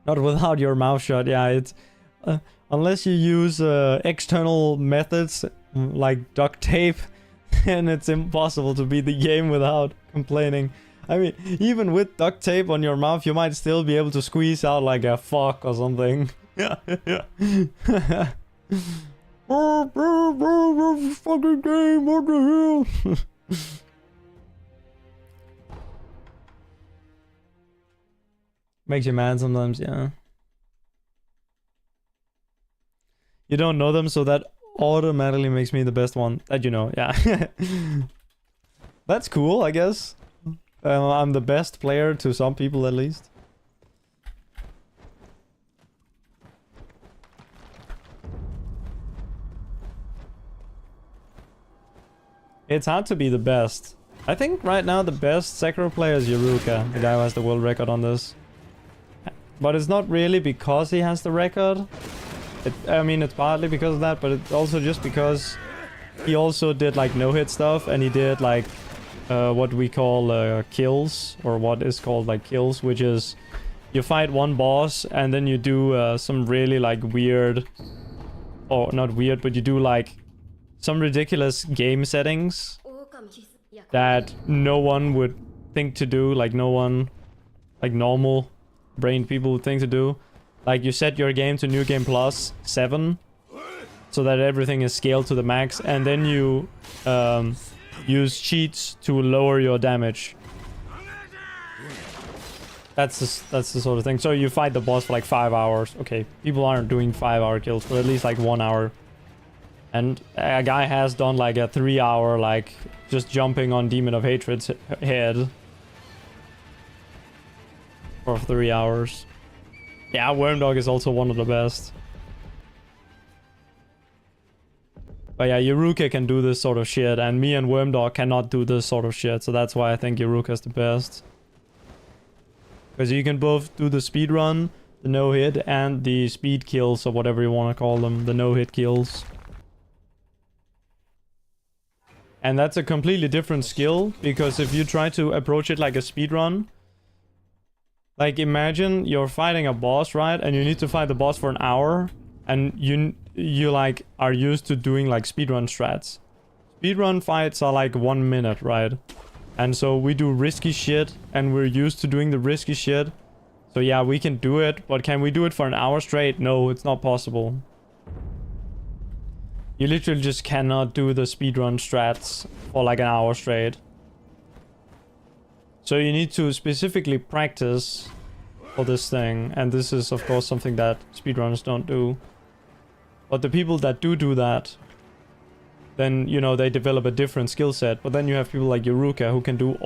Not without your mouth shut. Yeah, it's... unless you use external methods like duct tape, then it's impossible to beat the game without complaining. I mean, even with duct tape on your mouth, you might still be able to squeeze out like a fuck or something. Yeah, yeah. Fucking game, what the hell? Makes you mad sometimes, yeah. You don't know them, so that automatically makes me the best one. That you know, yeah. That's cool, I guess. I'm the best player to some people, at least. It's hard to be the best. I think right now the best Sekiro player is Yuruka, the guy who has the world record on this. But it's not really because he has the record. I mean, it's partly because of that, but it's also just because he also did like no-hit stuff, and he did like what we call kills, or what is called like kills, which is you fight one boss and then you do some really like weird, or not weird, but you do like some ridiculous game settings that no one would think to do, like no one, like normal brained people would think to do. Like you set your game to New Game Plus 7 so that everything is scaled to the max, and then you use cheats to lower your damage. That's the sort of thing. So you fight the boss for like 5 hours. Okay, people aren't doing 5-hour kills, but at least like 1 hour. And a guy has done like a 3-hour, like just jumping on Demon of Hatred's head for 3 hours. Yeah, Wormdog is also one of the best. But yeah, Yuruka can do this sort of shit, and me and Wormdog cannot do this sort of shit, so that's why I think Yuruka's the best. Because you can both do the speedrun, the no-hit, and the speed kills, or whatever you want to call them, the no-hit kills. And that's a completely different skill, because if you try to approach it like a speedrun, like imagine you're fighting a boss, right? And you need to fight the boss for an hour, and you like are used to doing like speedrun strats. Speedrun fights are like 1 minute, right? And so we do risky shit, and we're used to doing the risky shit. So yeah, we can do it, but can we do it for an hour straight? No, it's not possible. You literally just cannot do the speedrun strats for like an hour straight. So you need to specifically practice for this thing, and this is of course something that speedrunners don't do. But the people that do that, then, you know, they develop a different skill set. But then you have people like Yuruka who can do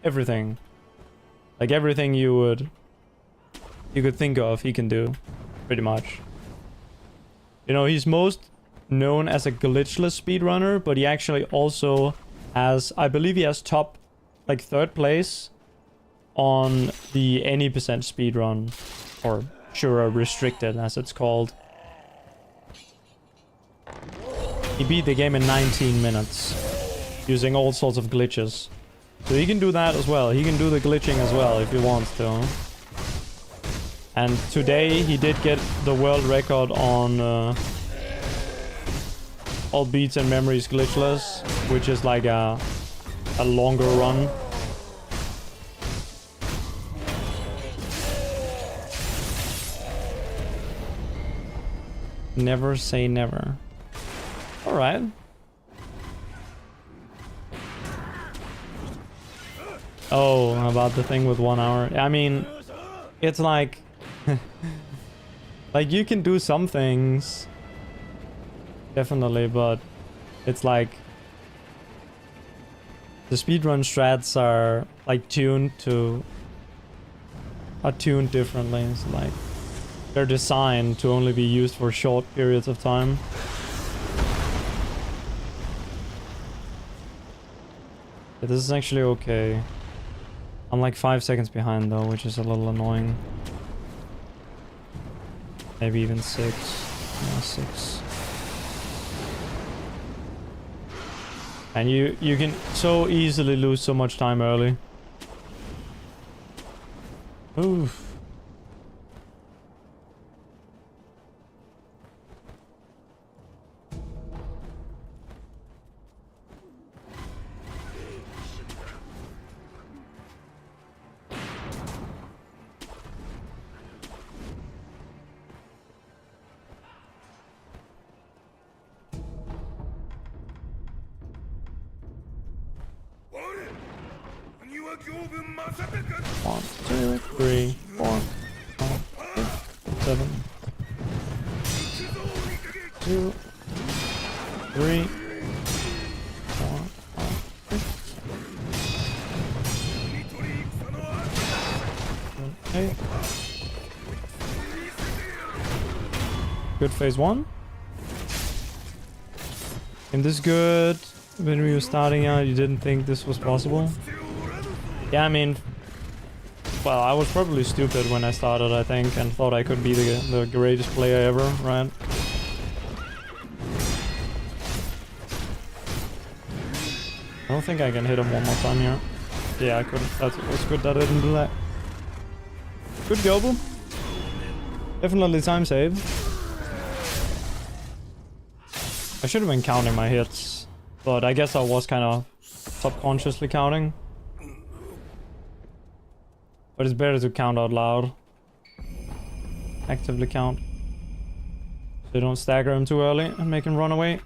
everything. Like everything you could think of, he can do, pretty much. You know, he's most known as a glitchless speedrunner, but he actually also has, I believe he has top, like 3rd place on the any percent speedrun, or Shura restricted as it's called. He beat the game in 19 minutes using all sorts of glitches. So he can do that as well. He can do the glitching as well if he wants to. And today he did get the world record on All Beats and Memories Glitchless, which is like a a longer run. Never say never. Alright. Oh, about the thing with 1 hour. I mean, it's like... like, you can do some things. Definitely, but it's like... the speedrun strats are, like, tuned differently. It's like... they're designed to only be used for short periods of time. Yeah, this is actually okay. I'm like 5 seconds behind though, which is a little annoying. Maybe even 6. Yeah, 6. And you can so easily lose so much time early. Oof. One, two, three, four, 5, 6, 7. 2, 3, 4, 5, 6, 7, 8. Good phase 1. And this is good. When we were starting out, you didn't think this was possible? Yeah, I mean... well, I was probably stupid when I started, I think, and thought I could be the greatest player ever, right? I don't think I can hit him one more time here. Yeah, I couldn't. It's good that I didn't do that. Good go. Definitely time save. I should have been counting my hits, but I guess I was kind of subconsciously counting. But it's better to count out loud. Actively count. So you don't stagger him too early and make him run away.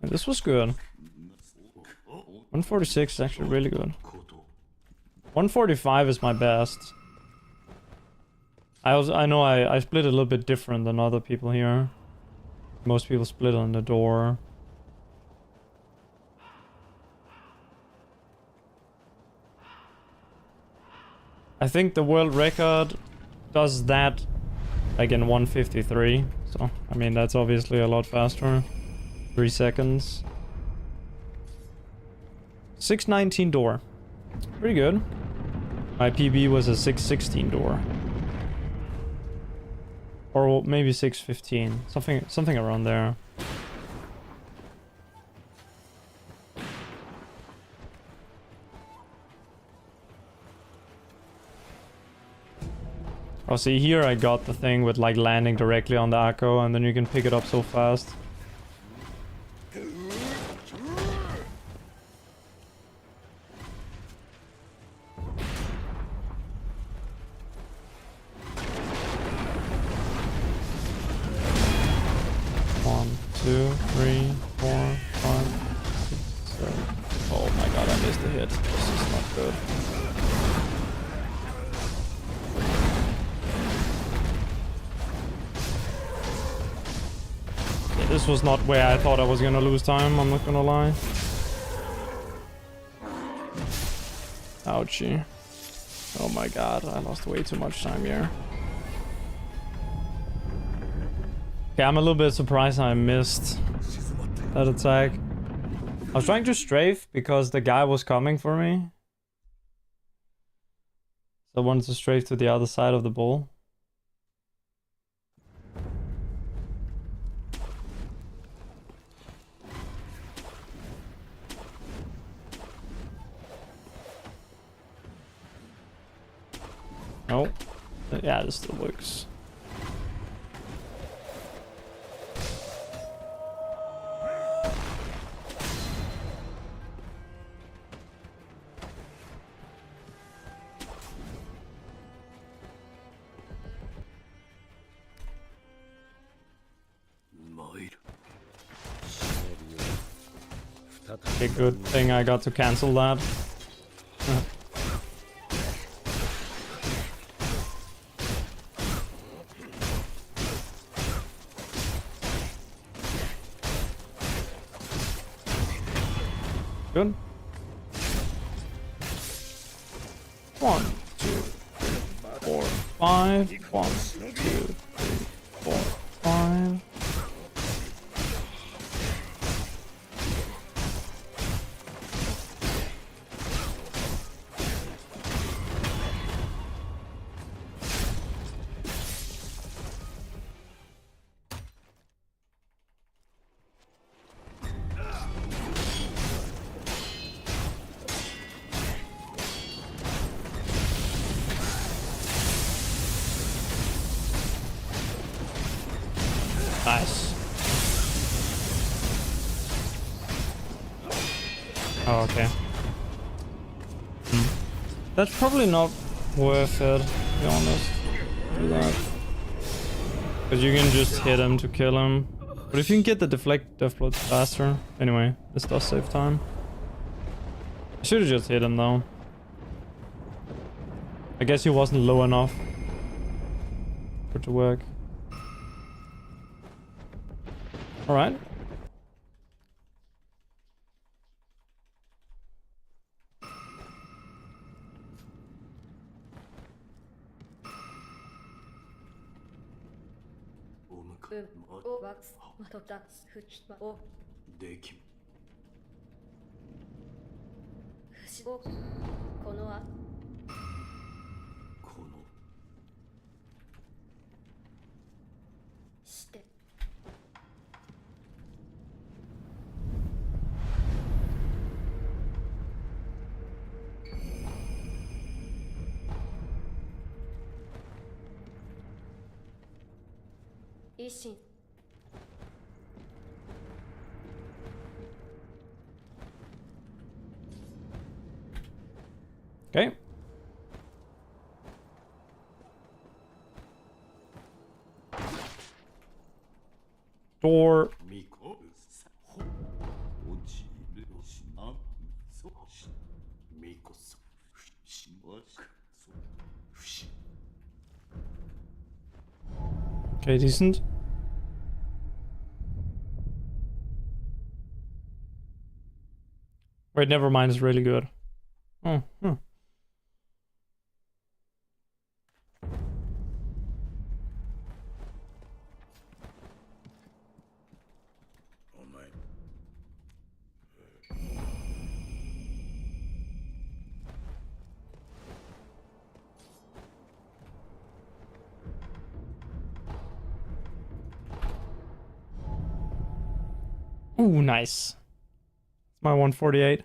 And this was good. 146 is actually really good. 145 is my best. I know I split a little bit different than other people here. Most people split on the door. I think the world record does that like in 153. So, I mean, that's obviously a lot faster. 3 seconds. 619 door. Pretty good. My PB was a 616 door. Or maybe 615. Something around there. Oh, see, here I got the thing with like landing directly on the Akko, and then you can pick it up so fast. One, two, three, four, 5, 6, 7. Oh my god, I missed a hit. This is not good. This was not where I thought I was gonna lose time, I'm not gonna lie. Ouchie. Oh my god, I lost way too much time here. Okay, I'm a little bit surprised I missed that attack. I was trying to strafe because the guy was coming for me. So I wanted to strafe to the other side of the bull. Oh, yeah, this still works. Okay, good thing I got to cancel that. Good. 1, 2, 4, 5. 1, 2, 3, 4, 5. Nice. Oh, okay. That's probably not worth it, to be honest. Do that. Because you can just hit him to kill him. But if you can get the deflect death blows faster. Anyway, this does save time. I should have just hit him though. I guess he wasn't low enough for it to work. Alright. Okay. Door. Okay, decent. Wait, never mind, it's really good. Oh, huh. Ooh, nice. It's my 148.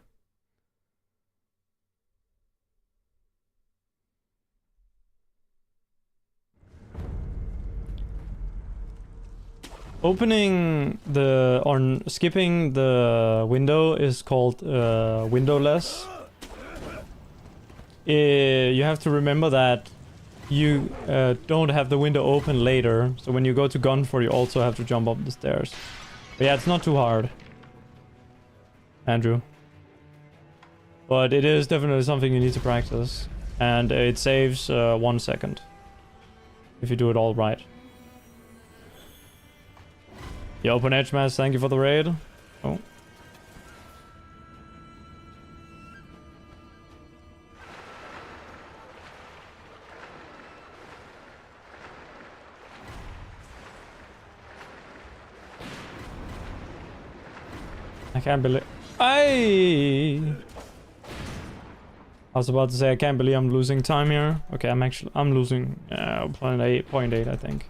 Opening the or skipping the window is called windowless. You have to remember that you don't have the window open later, so when you go to gun for, you also have to jump up the stairs. But yeah, it's not too hard, Andrew. But it is definitely something you need to practice, and it saves 1 second if you do it all right. Yeah, Open Edge Mass, thank you for the raid. Oh. I can't believe... I was about to say I can't believe I'm losing time here. Okay, I'm losing 0.8 I think.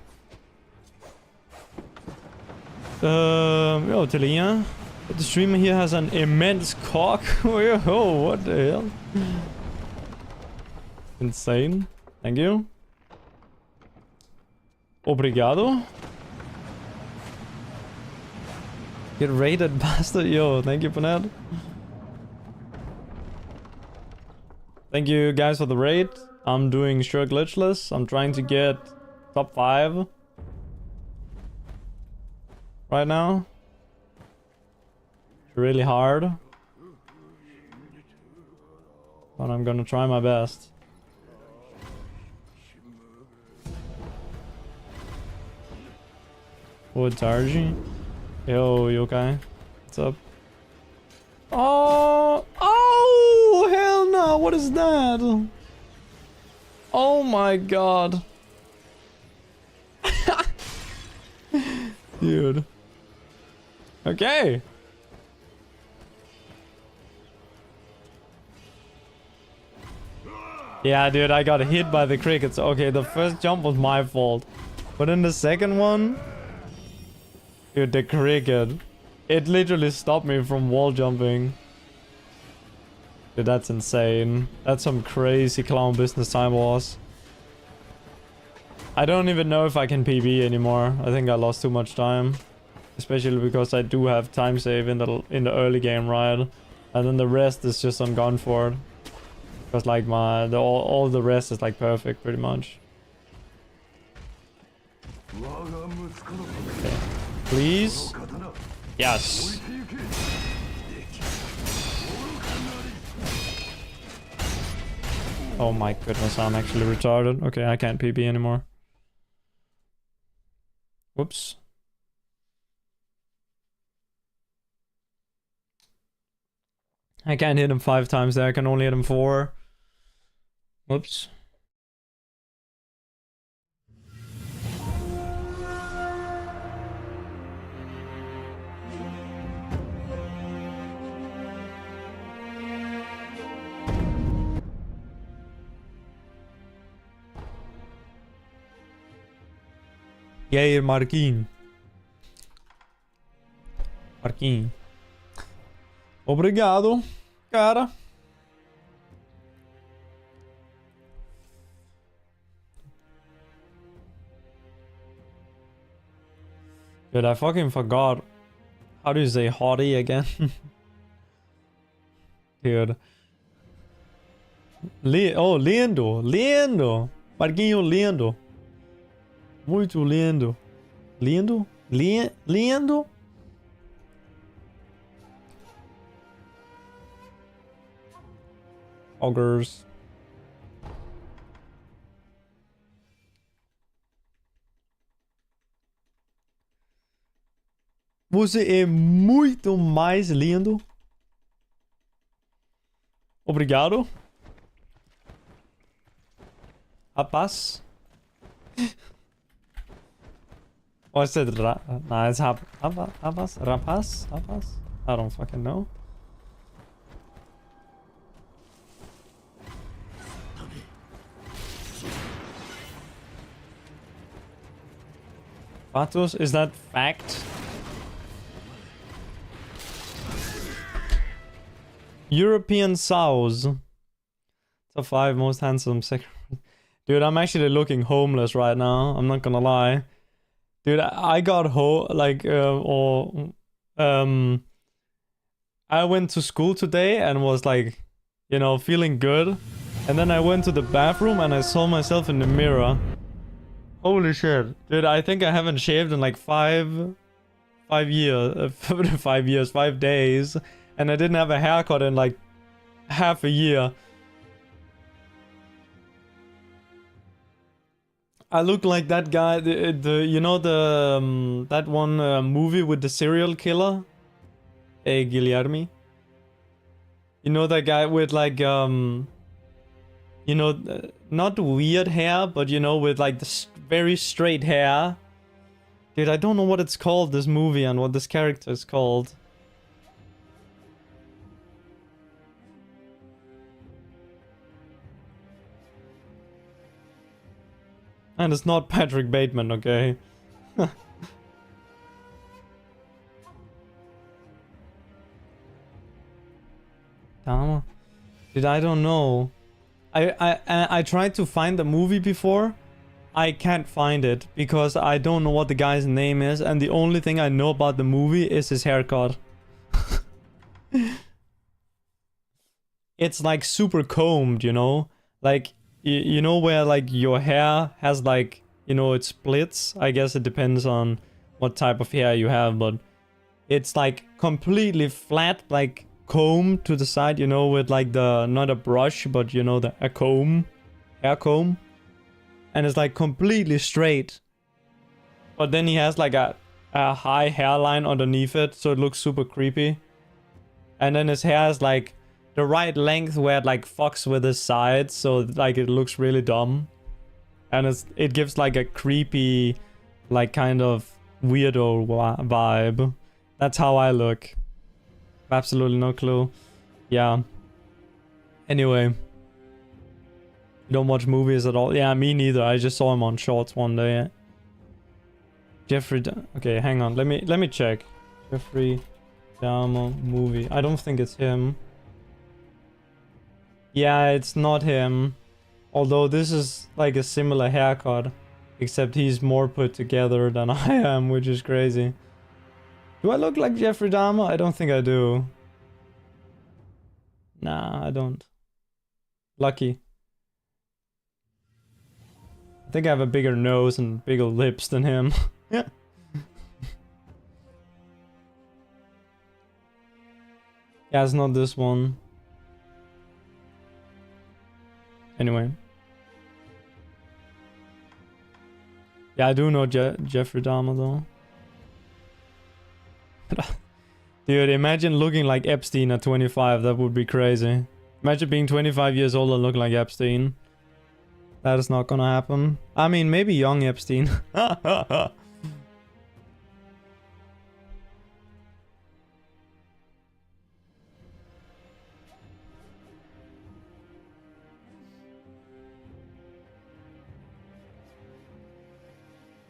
Yo, Telia. The streamer here has an immense cock. Oh, what the hell? Insane. Thank you. Obrigado. Get raided, bastard. Yo, thank you for that. Thank you guys for the raid. I'm doing Shura Glitchless. I'm trying to get top 5 right now. It's really hard. But I'm gonna try my best. Wood Tarji. Yo, you okay? What's up? Oh! Oh! Hell no! What is that? Oh my god. Dude. Okay. Yeah, dude, I got hit by the crickets. Okay, the first jump was my fault. But in the second one... Dude, the cricket. It literally stopped me from wall jumping. Dude, that's insane. That's some crazy clown business time was. I don't even know if I can PB anymore. I think I lost too much time. Especially because I do have time save in the early game, right? And then the rest is just on gun for it. Because like all the rest is like perfect pretty much. Okay. Please. Yes. Oh my goodness, I'm actually retarded. Okay, I can't PB anymore. Whoops. I can't hit him 5 times there, I can only hit him 4. Whoops. Jair Marquinhos. Marquinhos. Obrigado, cara. Dude, I fucking forgot. How do you say hottie again? Dude. Oh, lindo. Lindo. Marquinhos lindo. Muito lindo. Lindo? Lindo? Augers. Você é muito mais lindo. Obrigado. Rapaz. Or is it nah, it's rapaz? I don't fucking know. Patos, is that fact? European Sows. Top 5 most handsome Sekiro. Dude, I'm actually looking homeless right now. I'm not gonna lie. Dude, I got I went to school today and was like, you know, feeling good. And then I went to the bathroom and I saw myself in the mirror. Holy shit. Dude, I think I haven't shaved in like 5 days. And I didn't have a haircut in like half a year. I look like that guy, you know that one movie with the serial killer? Hey, Guillermo. You know that guy with like, you know, not weird hair, but you know, with like the very straight hair. Dude, I don't know what it's called, this movie, and what this character is called. And it's not Patrick Bateman, okay? Dama? Dude, I don't know. I tried to find the movie before. I can't find it because I don't know what the guy's name is, and the only thing I know about the movie is his haircut. It's like super combed, you know? Like, you know where like your hair has like, you know, it splits? I guess it depends on what type of hair you have, but it's like completely flat, like comb to the side, you know, with like the, not a brush, but you know, a comb, hair comb. And it's like completely straight. But then he has like a high hairline underneath it, so it looks super creepy. And then his hair is like the right length where it like fucks with his sides, so like it looks really dumb. And it gives like a creepy, like kind of weirdo vibe. That's how I look. Absolutely no clue. Yeah. Anyway. You don't watch movies at all? Yeah, me neither. I just saw him on Shorts one day. Jeffrey... Okay, hang on. Let me check. Jeffrey Dahmer movie. I don't think it's him. Yeah, it's not him. Although this is like a similar haircut. Except he's more put together than I am, which is crazy. Do I look like Jeffrey Dahmer? I don't think I do. Nah, I don't. Lucky. I think I have a bigger nose and bigger lips than him. Yeah. Yeah, it's not this one. Anyway. Yeah, I do know Jeffrey Dahmer though. Dude, imagine looking like Epstein at 25. That would be crazy. Imagine being 25 years old and looking like Epstein. That is not gonna happen. I mean, maybe young Epstein.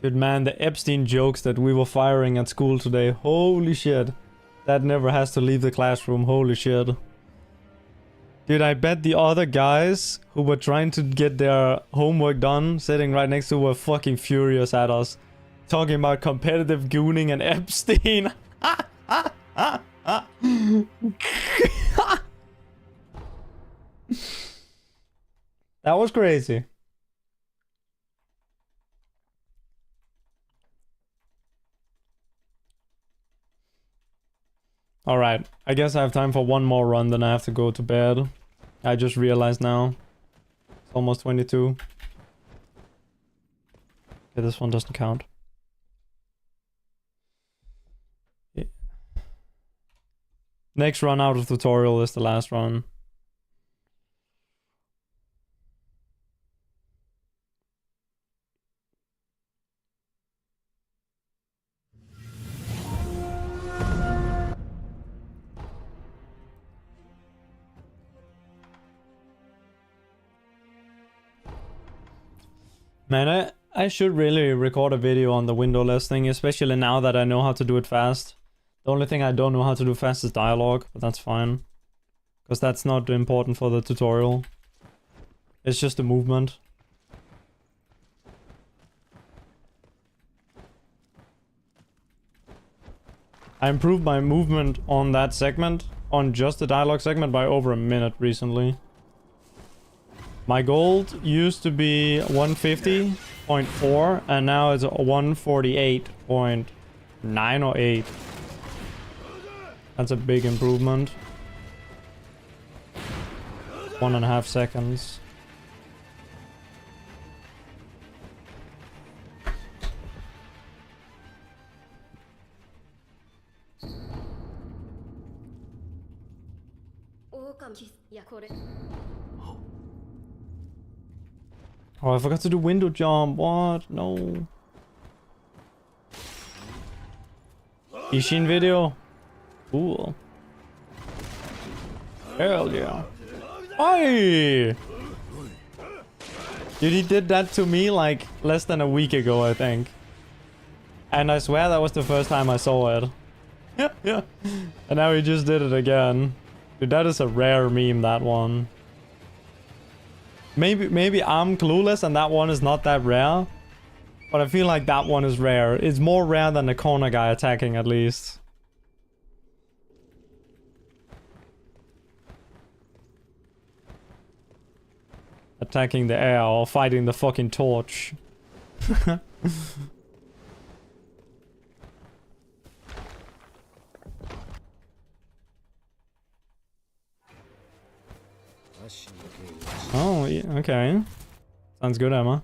Dude, man, the Epstein jokes that we were firing at school today. Holy shit. That never has to leave the classroom. Holy shit. Dude, I bet the other guys who were trying to get their homework done, sitting right next to, were fucking furious at us. Talking about competitive gooning and Epstein. That was crazy. Alright, I guess I have time for one more run, then I have to go to bed. I just realized now. It's almost 22. Okay, this one doesn't count. Yeah. Next run out of tutorial is the last run. Man, I should really record a video on the windowless thing, especially now that I know how to do it fast. The only thing I don't know how to do fast is dialogue, but that's fine. Because that's not important for the tutorial. It's just the movement. I improved my movement on that segment, on just the dialogue segment, by over a minute recently. My gold used to be 150.4 and now it's 148.9 or 8. That's a big improvement. 1.5 seconds. Oh, I forgot to do window jump. What? No. Ishin video? Cool. Hell yeah. Oi! Dude, he did that to me like less than a week ago, I think. And I swear that was the first time I saw it. Yeah, yeah. And now he just did it again. Dude, that is a rare meme, that one. Maybe I'm clueless and that one is not that rare. But I feel like that one is rare. It's more rare than the corner guy attacking, at least. Attacking the air or fighting the fucking torch. Oh, yeah, okay. Sounds good, Emma.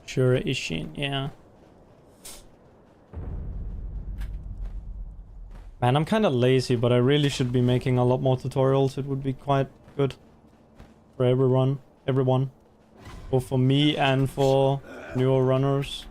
Shura Ishin, yeah. Man, I'm kind of lazy, but I really should be making a lot more tutorials. It would be quite good for everyone. Both for me and for newer runners.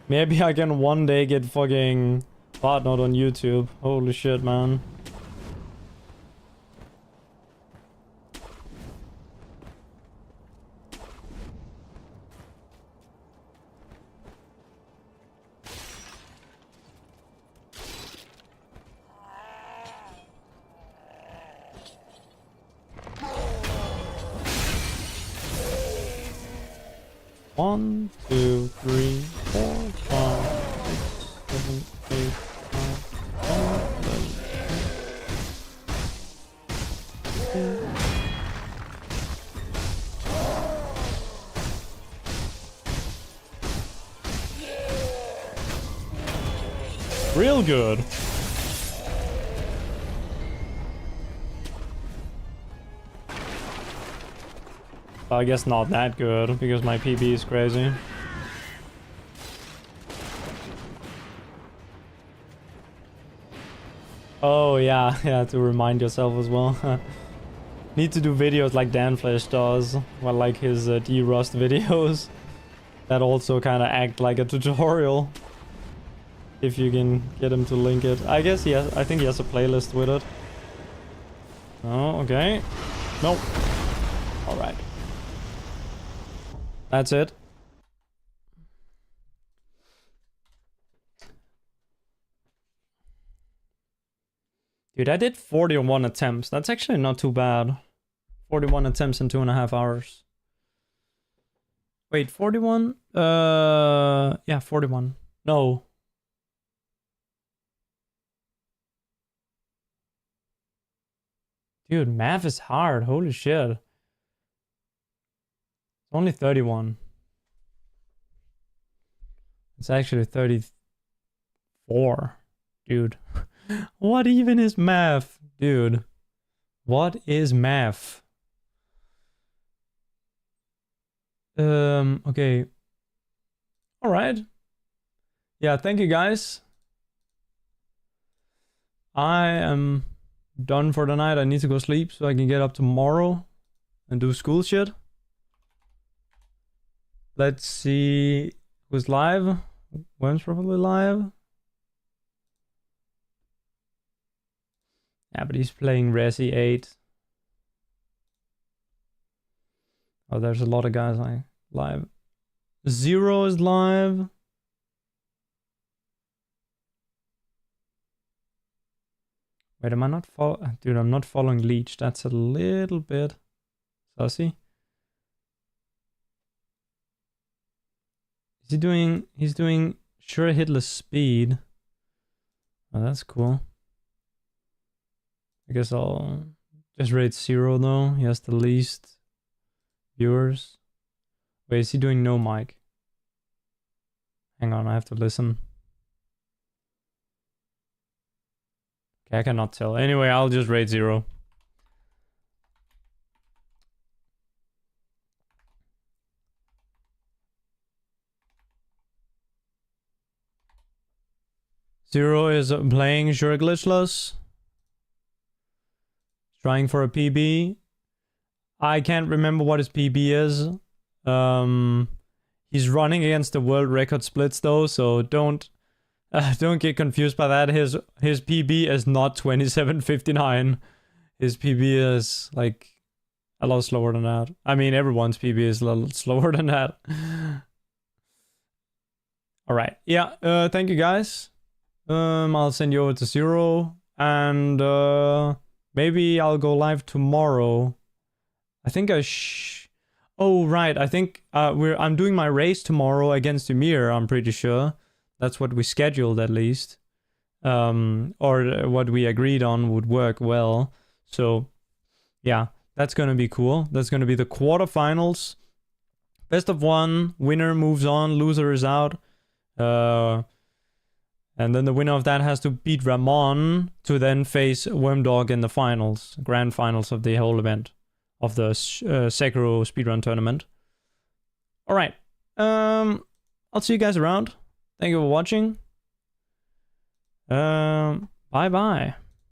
Maybe I can one day get fucking partnered on YouTube. Holy shit, man. One, two, three, four, five, 6, 7, 8, 9, 10. Real good. But I guess not that good because my PB is crazy. Oh yeah, yeah, to remind yourself as well. Need to do videos like Danflesh does, well, like his D-Rust videos. That also kind of act like a tutorial. If you can get him to link it. I guess he has, I think he has a playlist with it. Oh, okay. Nope. Alright. That's it. Dude, I did 41 attempts. That's actually not too bad. 41 attempts in 2.5 hours. Wait, 41? Yeah, 41. No. Dude, math is hard. Holy shit. It's only 31. It's actually 34. Dude. What even is math? Dude. What is math? Okay. Alright. Yeah, thank you guys. I am done for the night. I need to go sleep so I can get up tomorrow and do school shit. Let's see who's live. When's probably live? Yeah, but he's playing Resi 8. Oh, there's a lot of guys like live. Zero is live. Wait, am I not following? Dude, I'm not following Leech. That's a little bit sussy. Is he doing? He's doing Shura hitless speed. Oh, that's cool. I guess I'll just rate 0 though. He has the least viewers. Wait, is he doing no mic? Hang on, I have to listen. Okay, I cannot tell. Anyway, I'll just rate 0. Zero is playing Shura Glitchless. Trying for a PB. I can't remember what his PB is. He's running against the world record splits though, so don't get confused by that. His PB is not 27:59. His PB is like a lot slower than that. I mean, everyone's PB is a little slower than that. All right. Yeah. Thank you guys. I'll send you over to 0 and maybe I'll go live tomorrow. I think Oh, right. I think I'm doing my race tomorrow against Emir, I'm pretty sure. That's what we scheduled at least. Or what we agreed on would work well. So, yeah, that's going to be cool. That's going to be the quarterfinals. Best of one, winner moves on, loser is out. And then the winner of that has to beat Ramon to then face Wormdog in the finals, grand finals of the whole event of the Sekiro speedrun tournament. All right. I'll see you guys around. Thank you for watching. Bye bye.